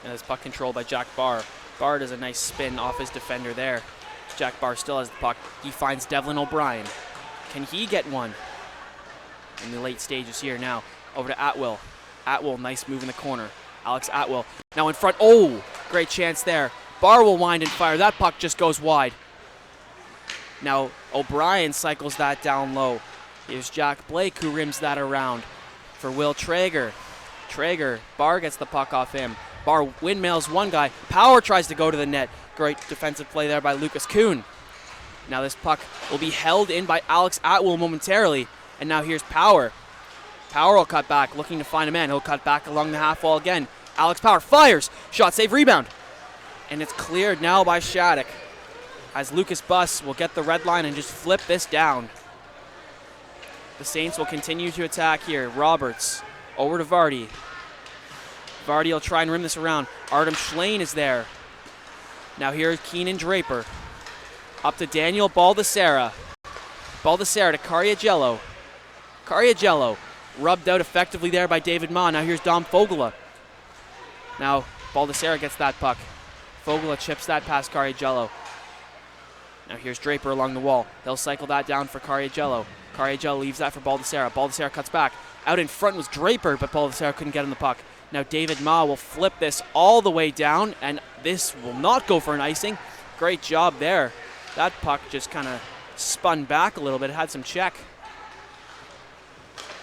[SPEAKER 4] And this puck controlled by Jack Barr. Barr does a nice spin off his defender there. Jack Barr still has the puck. He finds Devlin O'Brien. Can he get one? In the late stages here now. Over to Atwill. Atwill, nice move in the corner. Alex Atwill now in front. Oh, great chance there. Barr will wind and fire. That puck just goes wide. Now O'Brien cycles that down low. Here's Jack Blake who rims that around for Will Traeger. Traeger, Barr gets the puck off him. Barr windmills one guy. Power tries to go to the net. Great defensive play there by Lucas Kuhn. Now this puck will be held in by Alex Atwill momentarily. And now here's Power. Power will cut back, looking to find a man. He'll cut back along the half wall again. Alex Power fires. Shot, save, rebound. And it's cleared now by Shattuck, as Lucas Buss will get the red line and just flip this down. The Saints will continue to attack here. Roberts over to Vardy. Vardy will try and rim this around. Artem Schlein is there. Now here's Keenan Draper. Up to Daniel Baldessera. Baldessera to Cariagello. Cariagello rubbed out effectively there by David Ma. Now here's Dom Fogula. Now Baldessera gets that puck. Fogula chips that past Cariagello. Now here's Draper along the wall. He'll cycle that down for Cariagello. Cariagello leaves that for Baldessera. Baldessera cuts back. Out in front was Draper, but Baldessera couldn't get him the puck. Now David Ma will flip this all the way down, and this will not go for an icing. Great job there. That puck just kind of spun back a little bit. It had some check.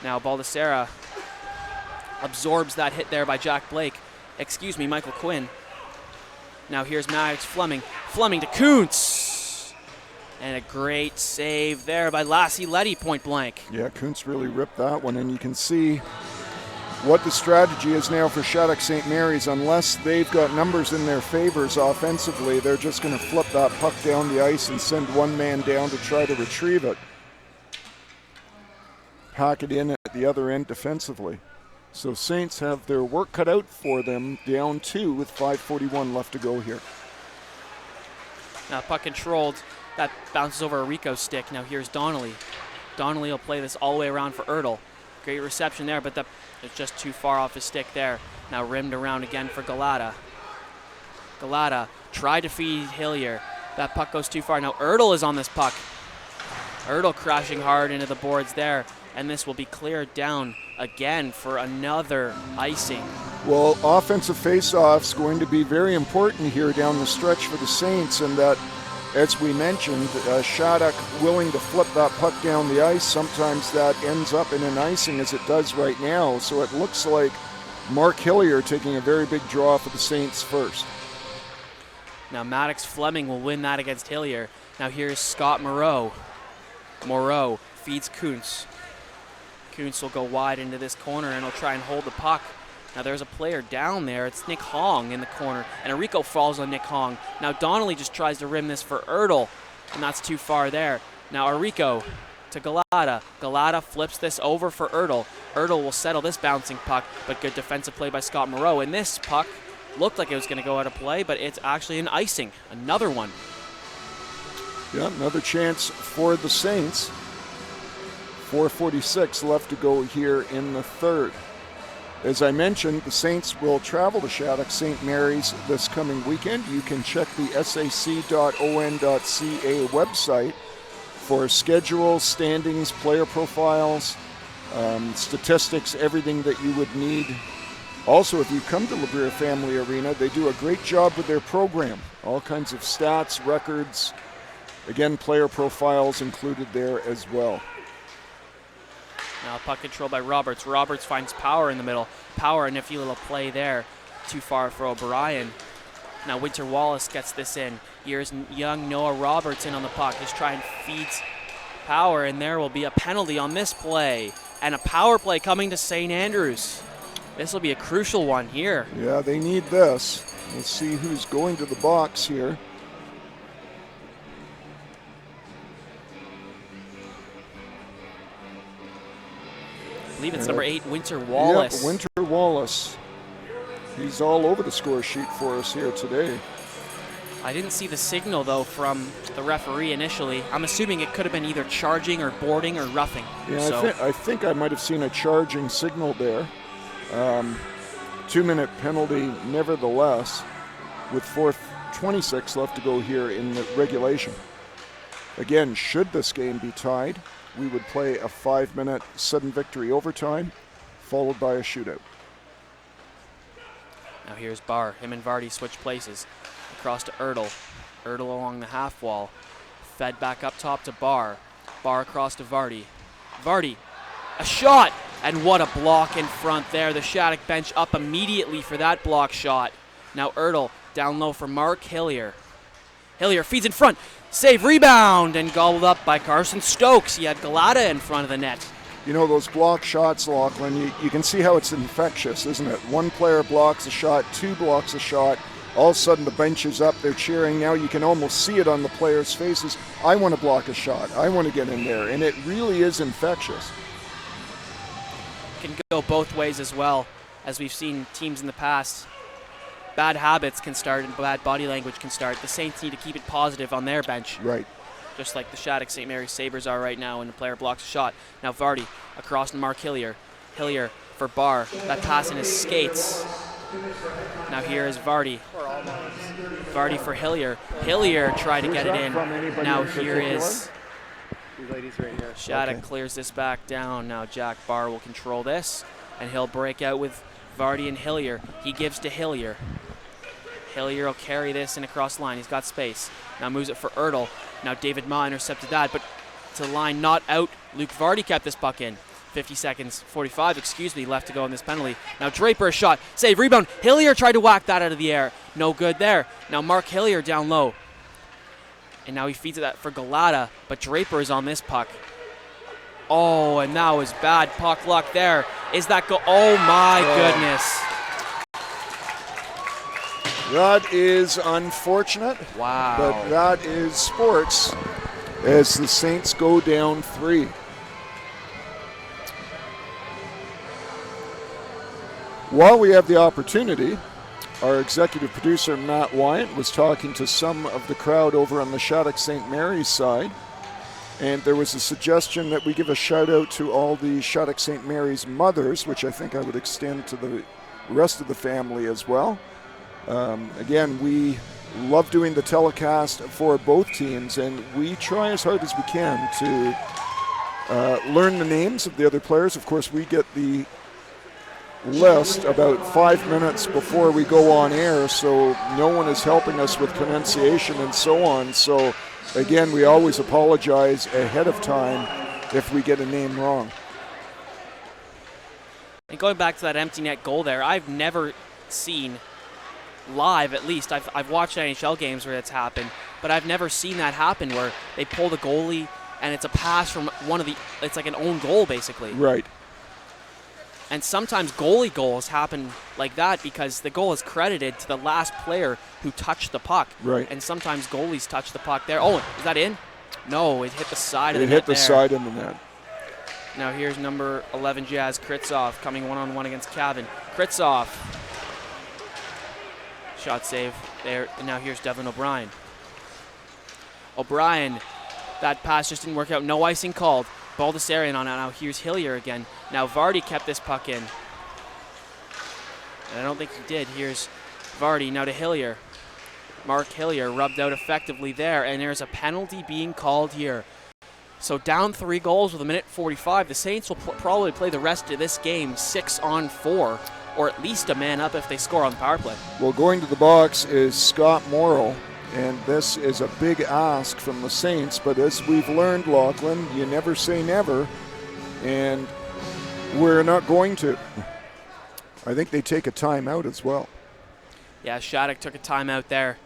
[SPEAKER 4] Now Baldessera absorbs that hit there by Jack Blake. Excuse me, Michael Quinn. Now here's Max Fleming. Fleming to Kuntz. And a great save there by Lassie Letty, point blank.
[SPEAKER 2] Yeah, Kuntz really ripped that one, and you can see what the strategy is now for Shattuck St. Mary's. Unless they've got numbers in their favors offensively, they're just going to flip that puck down the ice and send one man down to try to retrieve it. Pack it in at the other end defensively. So Saints have their work cut out for them, down 2 with 5:41 left to go here.
[SPEAKER 4] Now puck controlled. That bounces over Rico's stick. Now here's Donnelly. Donnelly will play this all the way around for Ertl. Great reception there, but it's just too far off his stick there. Now rimmed around again for Galata. Galata tried to feed Hillier. That puck goes too far. Now Ertl is on this puck. Ertl crashing hard into the boards there, and this will be cleared down again for another icing.
[SPEAKER 2] Well, offensive face-offs going to be very important here down the stretch for the Saints, and that, as we mentioned, Shattuck willing to flip that puck down the ice. Sometimes that ends up in an icing, as it does right now. So it looks like Mark Hillier taking a very big draw for the Saints first.
[SPEAKER 4] Now Maddox Fleming will win that against Hillier. Now here's Scott Moreau. Moreau feeds Kuntz. Kuntz will go wide into this corner and he'll try and hold the puck. Now there's a player down there. It's Nick Hong in the corner, and Enrico falls on Nick Hong. Now Donnelly just tries to rim this for Ertl, and that's too far there. Now Enrico to Galata. Galata flips this over for Ertl. Ertl will settle this bouncing puck, but good defensive play by Scott Moreau. And this puck looked like it was going to go out of play, but it's actually an icing. Another one.
[SPEAKER 2] Yeah, another chance for the Saints. 4:46 left to go here in the third. As I mentioned, the Saints will travel to Shattuck St. Mary's this coming weekend. You can check the sac.on.ca website for schedules, standings, player profiles, statistics, everything that you would need. Also, if you come to LeBrier Family Arena, they do a great job with their program. All kinds of stats, records, again, player profiles included there as well.
[SPEAKER 4] Now puck control by Roberts. Roberts finds Power in the middle. Power, a nifty little play there. Too far for O'Brien. Now Winter Wallace gets this in. Here's young Noah Roberts in on the puck. Just try and feeds Power, and there will be a penalty on this play. And a power play coming to St. Andrews. This will be a crucial one here.
[SPEAKER 2] Yeah, they need this. Let's see who's going to the box here.
[SPEAKER 4] I believe it's number 8, Winter Wallace.
[SPEAKER 2] Yep, Winter Wallace. He's all over the score sheet for us here today.
[SPEAKER 4] I didn't see the signal, though, from the referee initially. I'm assuming it could have been either charging or boarding or roughing.
[SPEAKER 2] Yeah,
[SPEAKER 4] so.
[SPEAKER 2] I think I might have seen a charging signal there. 2-minute penalty nevertheless, with 4:26 left to go here in the regulation. Again, should this game be tied, we would play a 5-minute sudden victory overtime, followed by a shootout.
[SPEAKER 4] Now here's Barr. Him and Vardy switch places. Across to Ertl. Ertl along the half wall. Fed back up top to Barr. Barr across to Vardy. Vardy, a shot! And what a block in front there. The Shattuck bench up immediately for that block shot. Now Ertl down low for Mark Hillier. Hillier feeds in front. Save, rebound, and gobbled up by Carson Stokes. He had Galata in front of the net.
[SPEAKER 2] You know, those block shots, Lachlan, you can see how it's infectious, isn't it? One player blocks a shot, 2 blocks a shot. All of a sudden the bench is up, they're cheering. Now you can almost see it on the players' faces. I want to block a shot. I want to get in there. And it really is infectious.
[SPEAKER 4] Can go both ways as well, as we've seen teams in the past. Bad habits can start and bad body language can start. The Saints need to keep it positive on their bench.
[SPEAKER 2] Right.
[SPEAKER 4] Just like the Shattuck St. Mary's Sabres are right now when the player blocks a shot. Now Vardy across to Mark Hillier. Hillier for Barr. That pass in his skates. Now here is Vardy. Vardy for Hillier. Hillier tried to get it in. Now here is Shattuck clears this back down. Now Jack Barr will control this, and he'll break out with Vardy and Hillier. He gives to Hillier. Hillier will carry this in across the line. He's got space. Now moves it for Ertl. Now David Ma intercepted that, but to the line, not out. Luke Vardy kept this puck in. 45 left to go on this penalty. Now Draper a shot. Save, rebound. Hillier tried to whack that out of the air. No good there. Now Mark Hillier down low. And now he feeds that for Galata, but Draper is on this puck. Oh, and that was bad puck luck there. Is that go? Oh my goodness.
[SPEAKER 2] That is unfortunate.
[SPEAKER 4] Wow.
[SPEAKER 2] But that is sports as the Saints go down 3. While we have the opportunity, our executive producer, Matt Wyatt, was talking to some of the crowd over on the Shattuck St. Mary's side, and there was a suggestion that we give a shout-out to all the Shattuck St. Mary's mothers, which I think I would extend to the rest of the family as well. Again, we love doing the telecast for both teams, and we try as hard as we can to learn the names of the other players. Of course, we get the list about 5 minutes before we go on air, so no one is helping us with pronunciation and so on. So again, we always apologize ahead of time if we get a name wrong.
[SPEAKER 4] And going back to that empty net goal there, I've never seen live, at least I've watched NHL games where it's happened, but I've never seen that happen where they pull the goalie and it's a pass from it's like an own goal basically.
[SPEAKER 2] Right.
[SPEAKER 4] And sometimes goalie goals happen like that because the goal is credited to the last player who touched the puck.
[SPEAKER 2] Right.
[SPEAKER 4] And sometimes goalies touch the puck there. Oh, is that in? No, it hit the side of the net.
[SPEAKER 2] It hit the side of the net.
[SPEAKER 4] Now here's number 11 Jazz Kritsov coming one-on-one against Cavan. Kritsov. Shot save there. And now here's Devin O'Brien. O'Brien. That pass just didn't work out. No icing called. Baldessarian on it. Now here's Hillier again. Now Vardy kept this puck in. And I don't think he did. Here's Vardy now to Hillier. Mark Hillier rubbed out effectively there. And there's a penalty being called here. So down 3 goals with 1:45. The Saints will probably play the rest of this game 6-on-4. Or at least a man up if they score on the power play.
[SPEAKER 2] Well, going to the box is Scott Morrill. And this is a big ask from the Saints, but as we've learned, Lachlan, you never say never, and we're not going to. I think they take a timeout as well.
[SPEAKER 4] Yeah, Shattuck took a timeout there.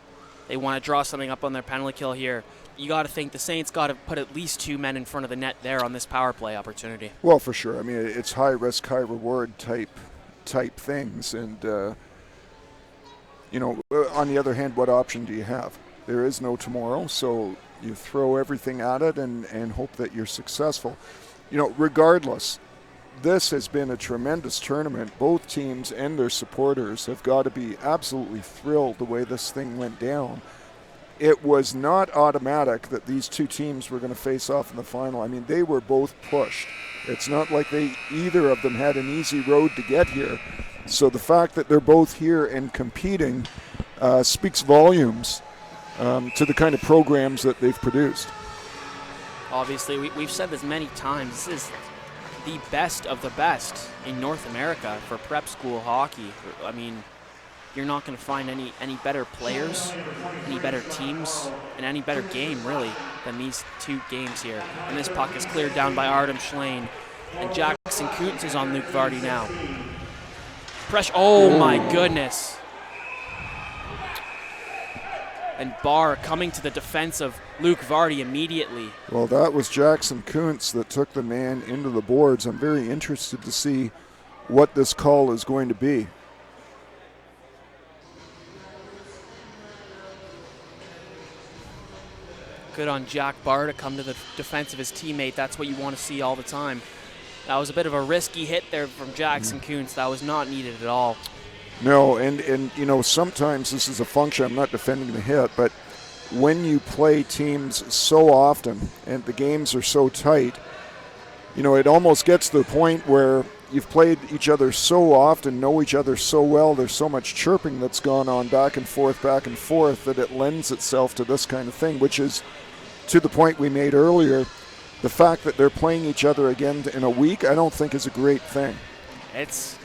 [SPEAKER 4] They want to draw something up on their penalty kill here. You got to think the Saints got to put at least 2 men in front of the net there on this power play opportunity.
[SPEAKER 2] Well, for sure. I mean, it's high risk, high reward type things, and on the other hand, what option do you have? There is no tomorrow, so you throw everything at it and hope that you're successful. Regardless, this has been a tremendous tournament. Both teams and their supporters have got to be absolutely thrilled the way this thing went down. It was not automatic that these two teams were going to face off in the final. I mean, they were both pushed. It's not like either of them had an easy road to get here. So the fact that they're both here and competing speaks volumes to the kind of programs that they've produced.
[SPEAKER 4] Obviously, we've said this many times. This is the best of the best in North America for prep school hockey. I mean, you're not going to find any better players, any better teams, and any better game, really, than these 2 games here. And this puck is cleared down by Artem Schlein. And Jackson Kuntz is on Luke Vardy now. Pressure. Oh, my goodness. And Barr coming to the defense of Luke Vardy immediately.
[SPEAKER 2] Well, that was Jackson Kuntz that took the man into the boards. I'm very interested to see what this call is going to be.
[SPEAKER 4] Good on Jack Barr to come to the defense of his teammate. That's what you want to see all the time. That was a bit of a risky hit there from Jackson Kuntz. That was not needed at all.
[SPEAKER 2] No, and sometimes this is a function. I'm not defending the hit, but when you play teams so often and the games are so tight, it almost gets to the point where you've played each other so often, know each other so well, there's so much chirping that's gone on back and forth, that it lends itself to this kind of thing, which is to the point we made earlier. The fact that they're playing each other again in a week, I don't think is a great thing.
[SPEAKER 4] It's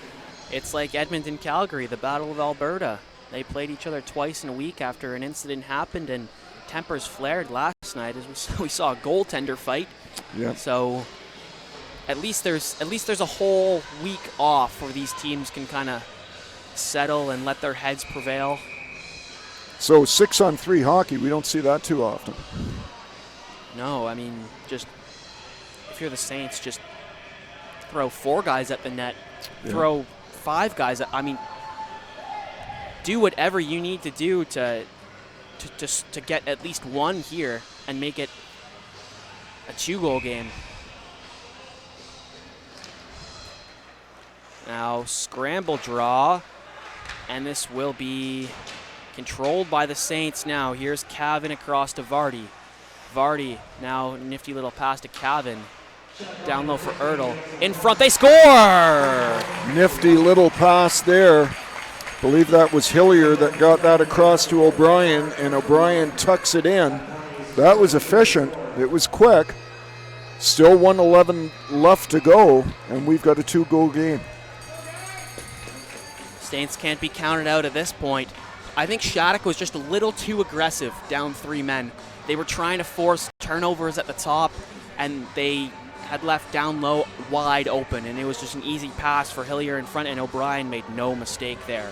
[SPEAKER 4] like Edmonton-Calgary, the Battle of Alberta. They played each other twice in a week after an incident happened, and tempers flared last night as we saw a goaltender fight.
[SPEAKER 2] Yeah.
[SPEAKER 4] So at least there's a whole week off where these teams can kind of settle and let their heads prevail.
[SPEAKER 2] So 6-on-3 hockey, we don't see that too often.
[SPEAKER 4] No, I mean, just if you're the Saints, just throw 4 guys at the net, throw 5 guys at, I mean, do whatever you need to do to get at least 1 here and make it a 2-goal game. Now scramble draw, and this will be controlled by the Saints now. Here's Cavan across to Vardy. Vardy, now nifty little pass to Cavan. Down low for Ertl. In front, they score!
[SPEAKER 2] Nifty little pass there. Believe that was Hillier that got that across to O'Brien, and O'Brien tucks it in. That was efficient. It was quick. Still 1:11 left to go, and we've got a 2-goal game.
[SPEAKER 4] Saints can't be counted out at this point. I think Shattuck was just a little too aggressive down 3 men. They were trying to force turnovers at the top, and they had left down low wide open, and it was just an easy pass for Hillier in front, and O'Brien made no mistake there.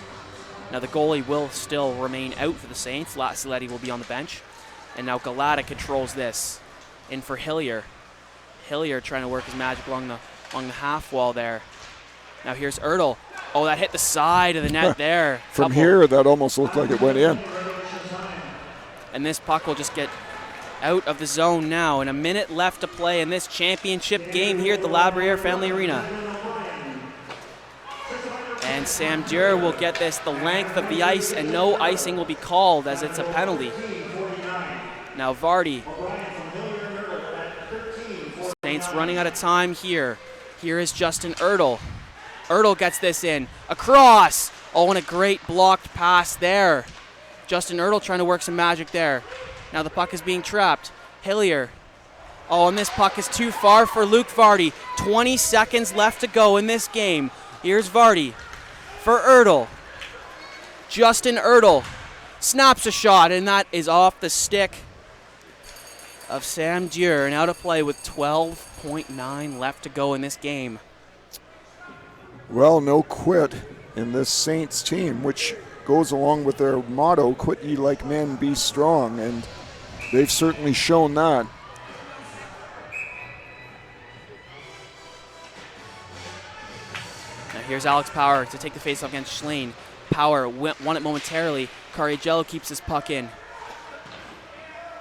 [SPEAKER 4] Now the goalie will still remain out for the Saints. Latziletti will be on the bench. And now Galata controls this. In for Hillier. Hillier trying to work his magic along the half wall there. Now here's Ertl. Oh, that hit the side of the net there.
[SPEAKER 2] From here, that almost looked like it went in.
[SPEAKER 4] And this puck will just get out of the zone now. And a minute left to play in this championship game here at the Labriere Family Arena. And Sam Dure will get this the length of the ice, and no icing will be called as it's a penalty. Now Vardy. Saints running out of time here. Here is Justin Ertl. Ertl gets this in. Across. Oh, and a great blocked pass there. Justin Ertl trying to work some magic there. Now the puck is being trapped. Hillier. Oh, and this puck is too far for Luke Vardy. 20 seconds left to go in this game. Here's Vardy for Ertl. Justin Ertl snaps a shot, and that is off the stick of Sam Dure. Now to play with 12.9 left to go in this game.
[SPEAKER 2] Well, no quit in this Saints team, which goes along with their motto, quit ye like men, be strong, and they've certainly shown that.
[SPEAKER 4] Now here's Alex Power to take the faceoff against Schlane. Power won it momentarily. Carigello keeps his puck in.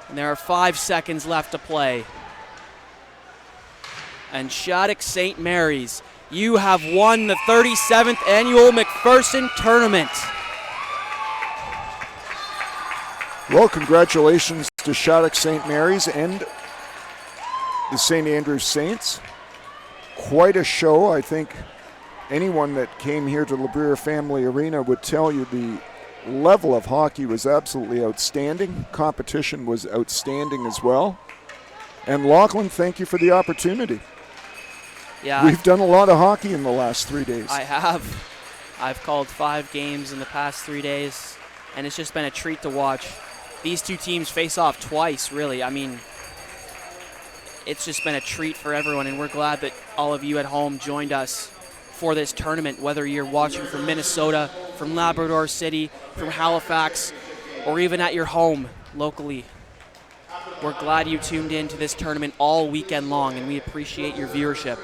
[SPEAKER 4] And there are 5 seconds left to play. And Shattuck St. Mary's, you have won the 37th annual MacPherson tournament.
[SPEAKER 2] Well, congratulations to Shattuck St. Mary's and the St. Andrews Saints. Quite a show. I think anyone that came here to Labriere Family Arena would tell you the level of hockey was absolutely outstanding. Competition was outstanding as well. And Lachlan, thank you for the opportunity.
[SPEAKER 4] Yeah,
[SPEAKER 2] we've done a lot of hockey in the last 3 days.
[SPEAKER 4] I have. I've called 5 games in the past 3 days, and it's just been a treat to watch. These two teams face off twice, really. I mean, it's just been a treat for everyone, and we're glad that all of you at home joined us for this tournament, whether you're watching from Minnesota, from Labrador City, from Halifax, or even at your home locally. We're glad you tuned in to this tournament all weekend long, and we appreciate your viewership.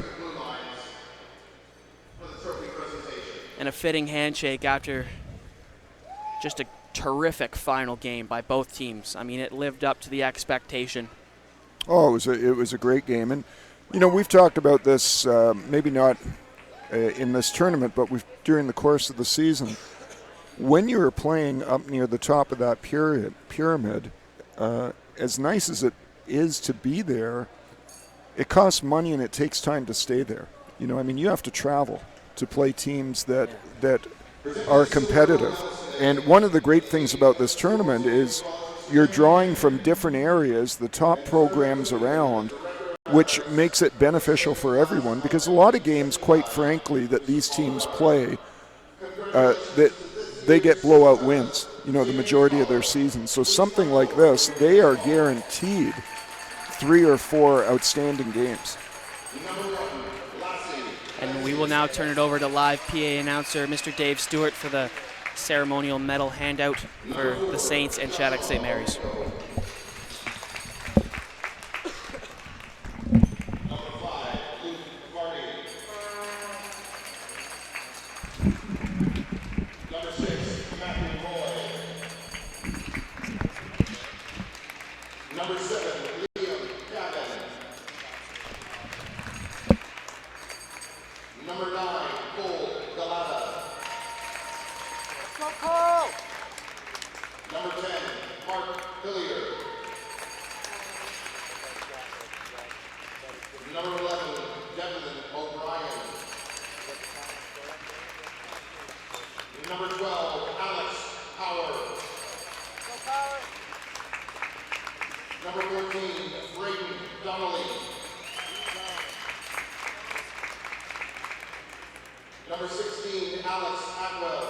[SPEAKER 4] And a fitting handshake after just a terrific final game by both teams. I mean, it lived up to the expectation.
[SPEAKER 2] Oh, it was a great game. And, you know, we've talked about this, maybe not in this tournament, but during the course of the season. When you were playing up near the top of that pyramid, as nice as it is to be there, it costs money and it takes time to stay there. You know, I mean, you have to travel to play teams that are competitive. And one of the great things about this tournament is you're drawing from different areas, the top programs around, which makes it beneficial for everyone, because a lot of games, quite frankly, that these teams play, that they get blowout wins, you know, the majority of their season. So something like this, they are guaranteed 3 or 4 outstanding games.
[SPEAKER 4] And we will now turn it over to live PA announcer Mr. Dave Stewart for the ceremonial medal handout for the Saints and Shattuck St. Mary's.
[SPEAKER 1] Number 7, Liam Cavan. Number 9, Cole Number 10, Mark Hillier. Number 11, Devlin O'Brien. Number 12, Alex Howard. Number 14, Braden Donnelly. Number 16, Alex Atwell.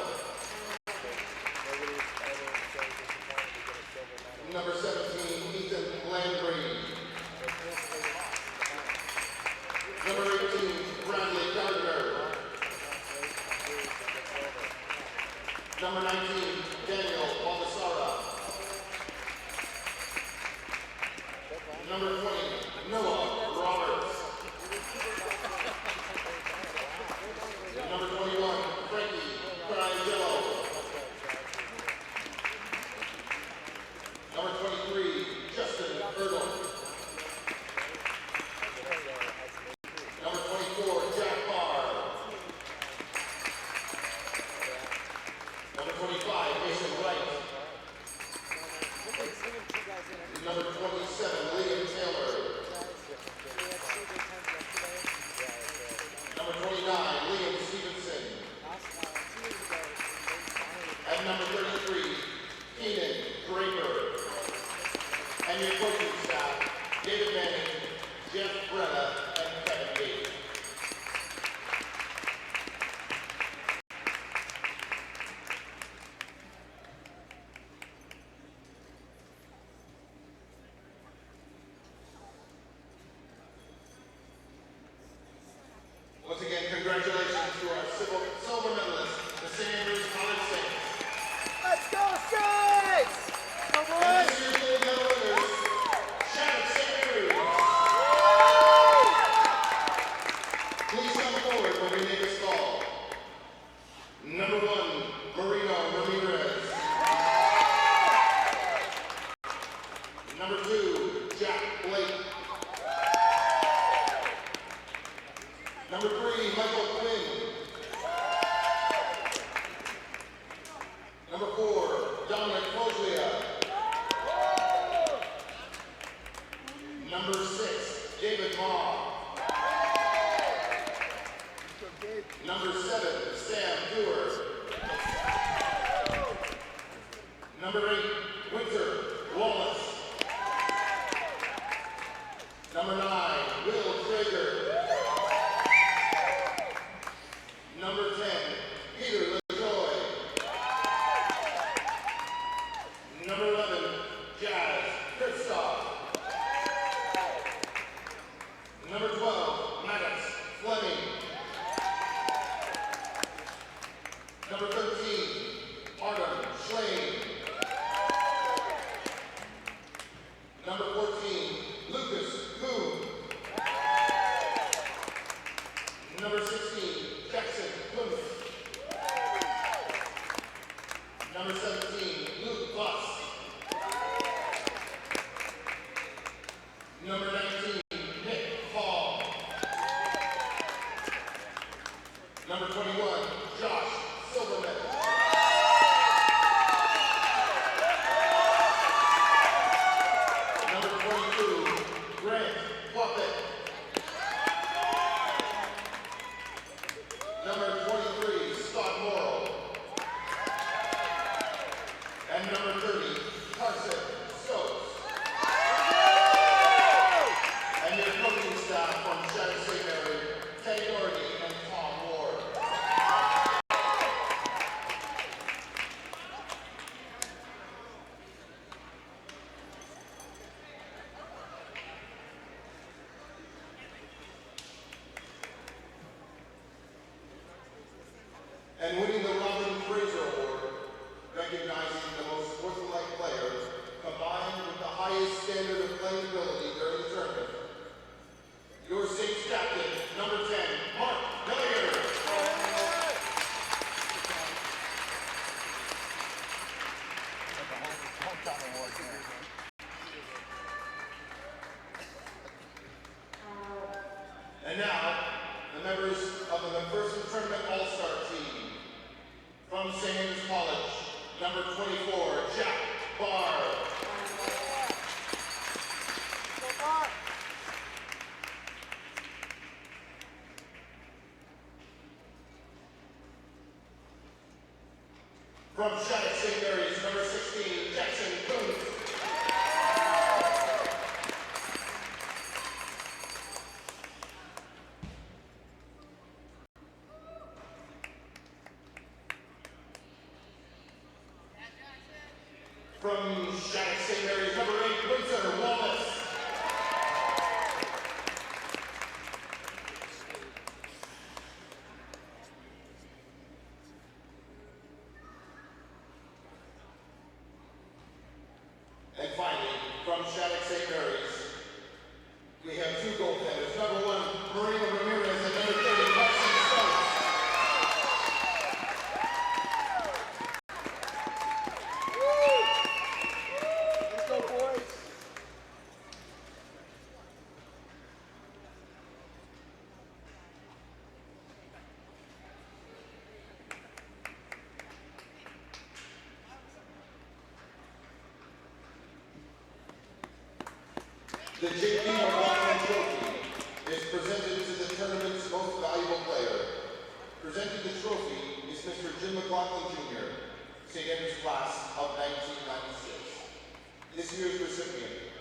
[SPEAKER 1] Number 17, Ethan Landry. Number 18, Bradley Gardner. Number 19, Daniel Baldassara. Number 20, Noah Roberts. Number 21, Frankie Caragello. Number 23, Justin Erdel. Number 24, Jack Barr. Number 25, Mason Wright. Number 27, Liam Taylor. Number 29, Liam Stevenson. And number 33, Keenan Draper. And your coaching staff, David Manning, Jeff Brenna, and Kevin Gate. Once again, congratulations to our silver medalists, the St. Andrews College Saints. Let's go, Saints! Come on! And this year's gold medal winners, Shattuck St. Andrews. Please come forward when we make a call. Number 1, Marino Ramirez. Number 2, Jack Blake. Number 3, Michael Quinn. Number 4, Dominic Foglia. Number 6, David Ma. Number 7, Sam Dewar. Number 8, Winter Wallace. Number 9, Will Traeger. Number 10, Peter LaJoy. Number 11, Jazz Kristoff. Number 12, Maddox Fleming. Number 13, Artem Schlane. Number 14, Lucas Kuhn. Number 16, Jackson Kuntz. Number 17, Luke Buss. Number 19, Nick Hall. Number 21, Josh Silverman. Number 22, Grant Puppet. Number 23, Scott Morrill. And number 30, Carson Stokes. And your coaching staff from Shattuck St. Mary, Teddy Doherty and Tom Ward. And winning the Robin Fraser Award, recognizing the most sportsmanlike players, combined with the highest standard of playing ability during the tournament. Your Saints captain, number 10, Mark Hillier. And now, the members of the MacPherson Tournament All-Star Team. From St. Andrews College, number 24, Jack From Shattuck St. Mary's, number 8, Windsor Wallace. And finally, from Shattuck St. Mary's, we have 2 goaltenders. Number 1, Marina Ramirez, and number 30, Lexi Stokes. Let's go, boys. The JP McLaughlin Trophy is presented to the tournament's most valuable player. Presenting the trophy is Mr. Jim McLaughlin Jr., St. Andrews class of 1996. This year's recipient,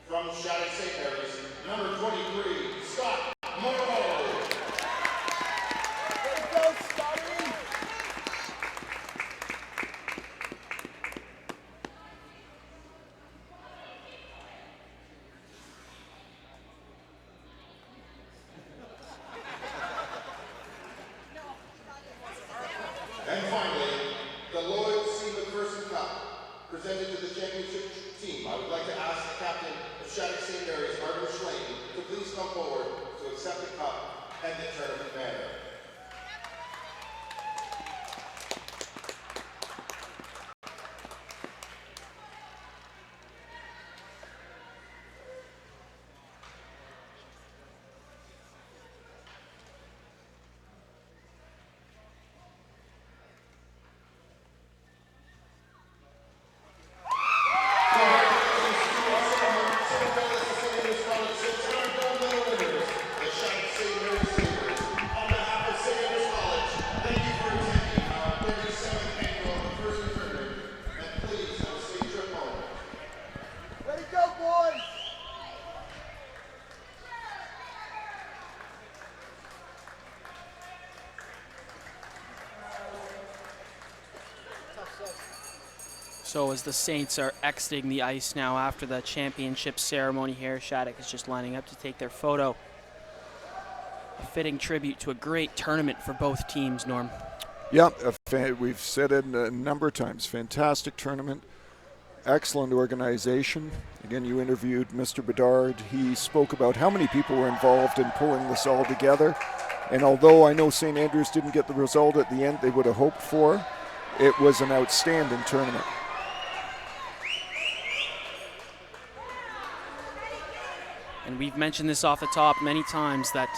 [SPEAKER 1] from Shattuck St. Mary's, number 23, Scott Morrow. Let's go, Scotty! And finally, the Lloyd C. MacPherson Cup, presented to the championship team. I would like to ask the captain of Shattuck St. Mary's, Martin Schlane, to please come forward to accept the cup and the tournament banner.
[SPEAKER 4] So as the Saints are exiting the ice now after the championship ceremony here, Shattuck is just lining up to take their photo. A fitting tribute to a great tournament for both teams, Norm.
[SPEAKER 2] Yeah, we've said it a number of times. Fantastic tournament, excellent organization. Again, you interviewed Mr. Bedard. He spoke about how many people were involved in pulling this all together. And although I know St. Andrews didn't get the result at the end they would have hoped for, it was an outstanding tournament.
[SPEAKER 4] And we've mentioned this off the top many times that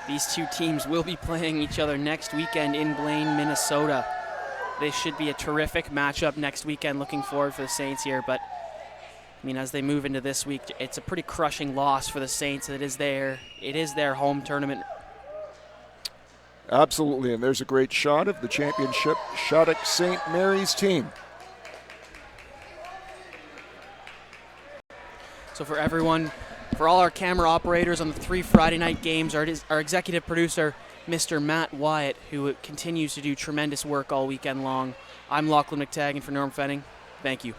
[SPEAKER 4] these two teams will be playing each other next weekend in Blaine, Minnesota. This should be a terrific matchup next weekend. Looking forward for the Saints here, but I mean, as they move into this week, it's a pretty crushing loss for the Saints. It is their home tournament.
[SPEAKER 2] Absolutely, and there's a great shot of the championship Shattuck St. Mary's team.
[SPEAKER 4] So for everyone, for all our camera operators on the 3 Friday night games, our executive producer, Mr. Matt Wyatt, who continues to do tremendous work all weekend long. I'm Lachlan McTaggart for Norm Fenning. Thank you.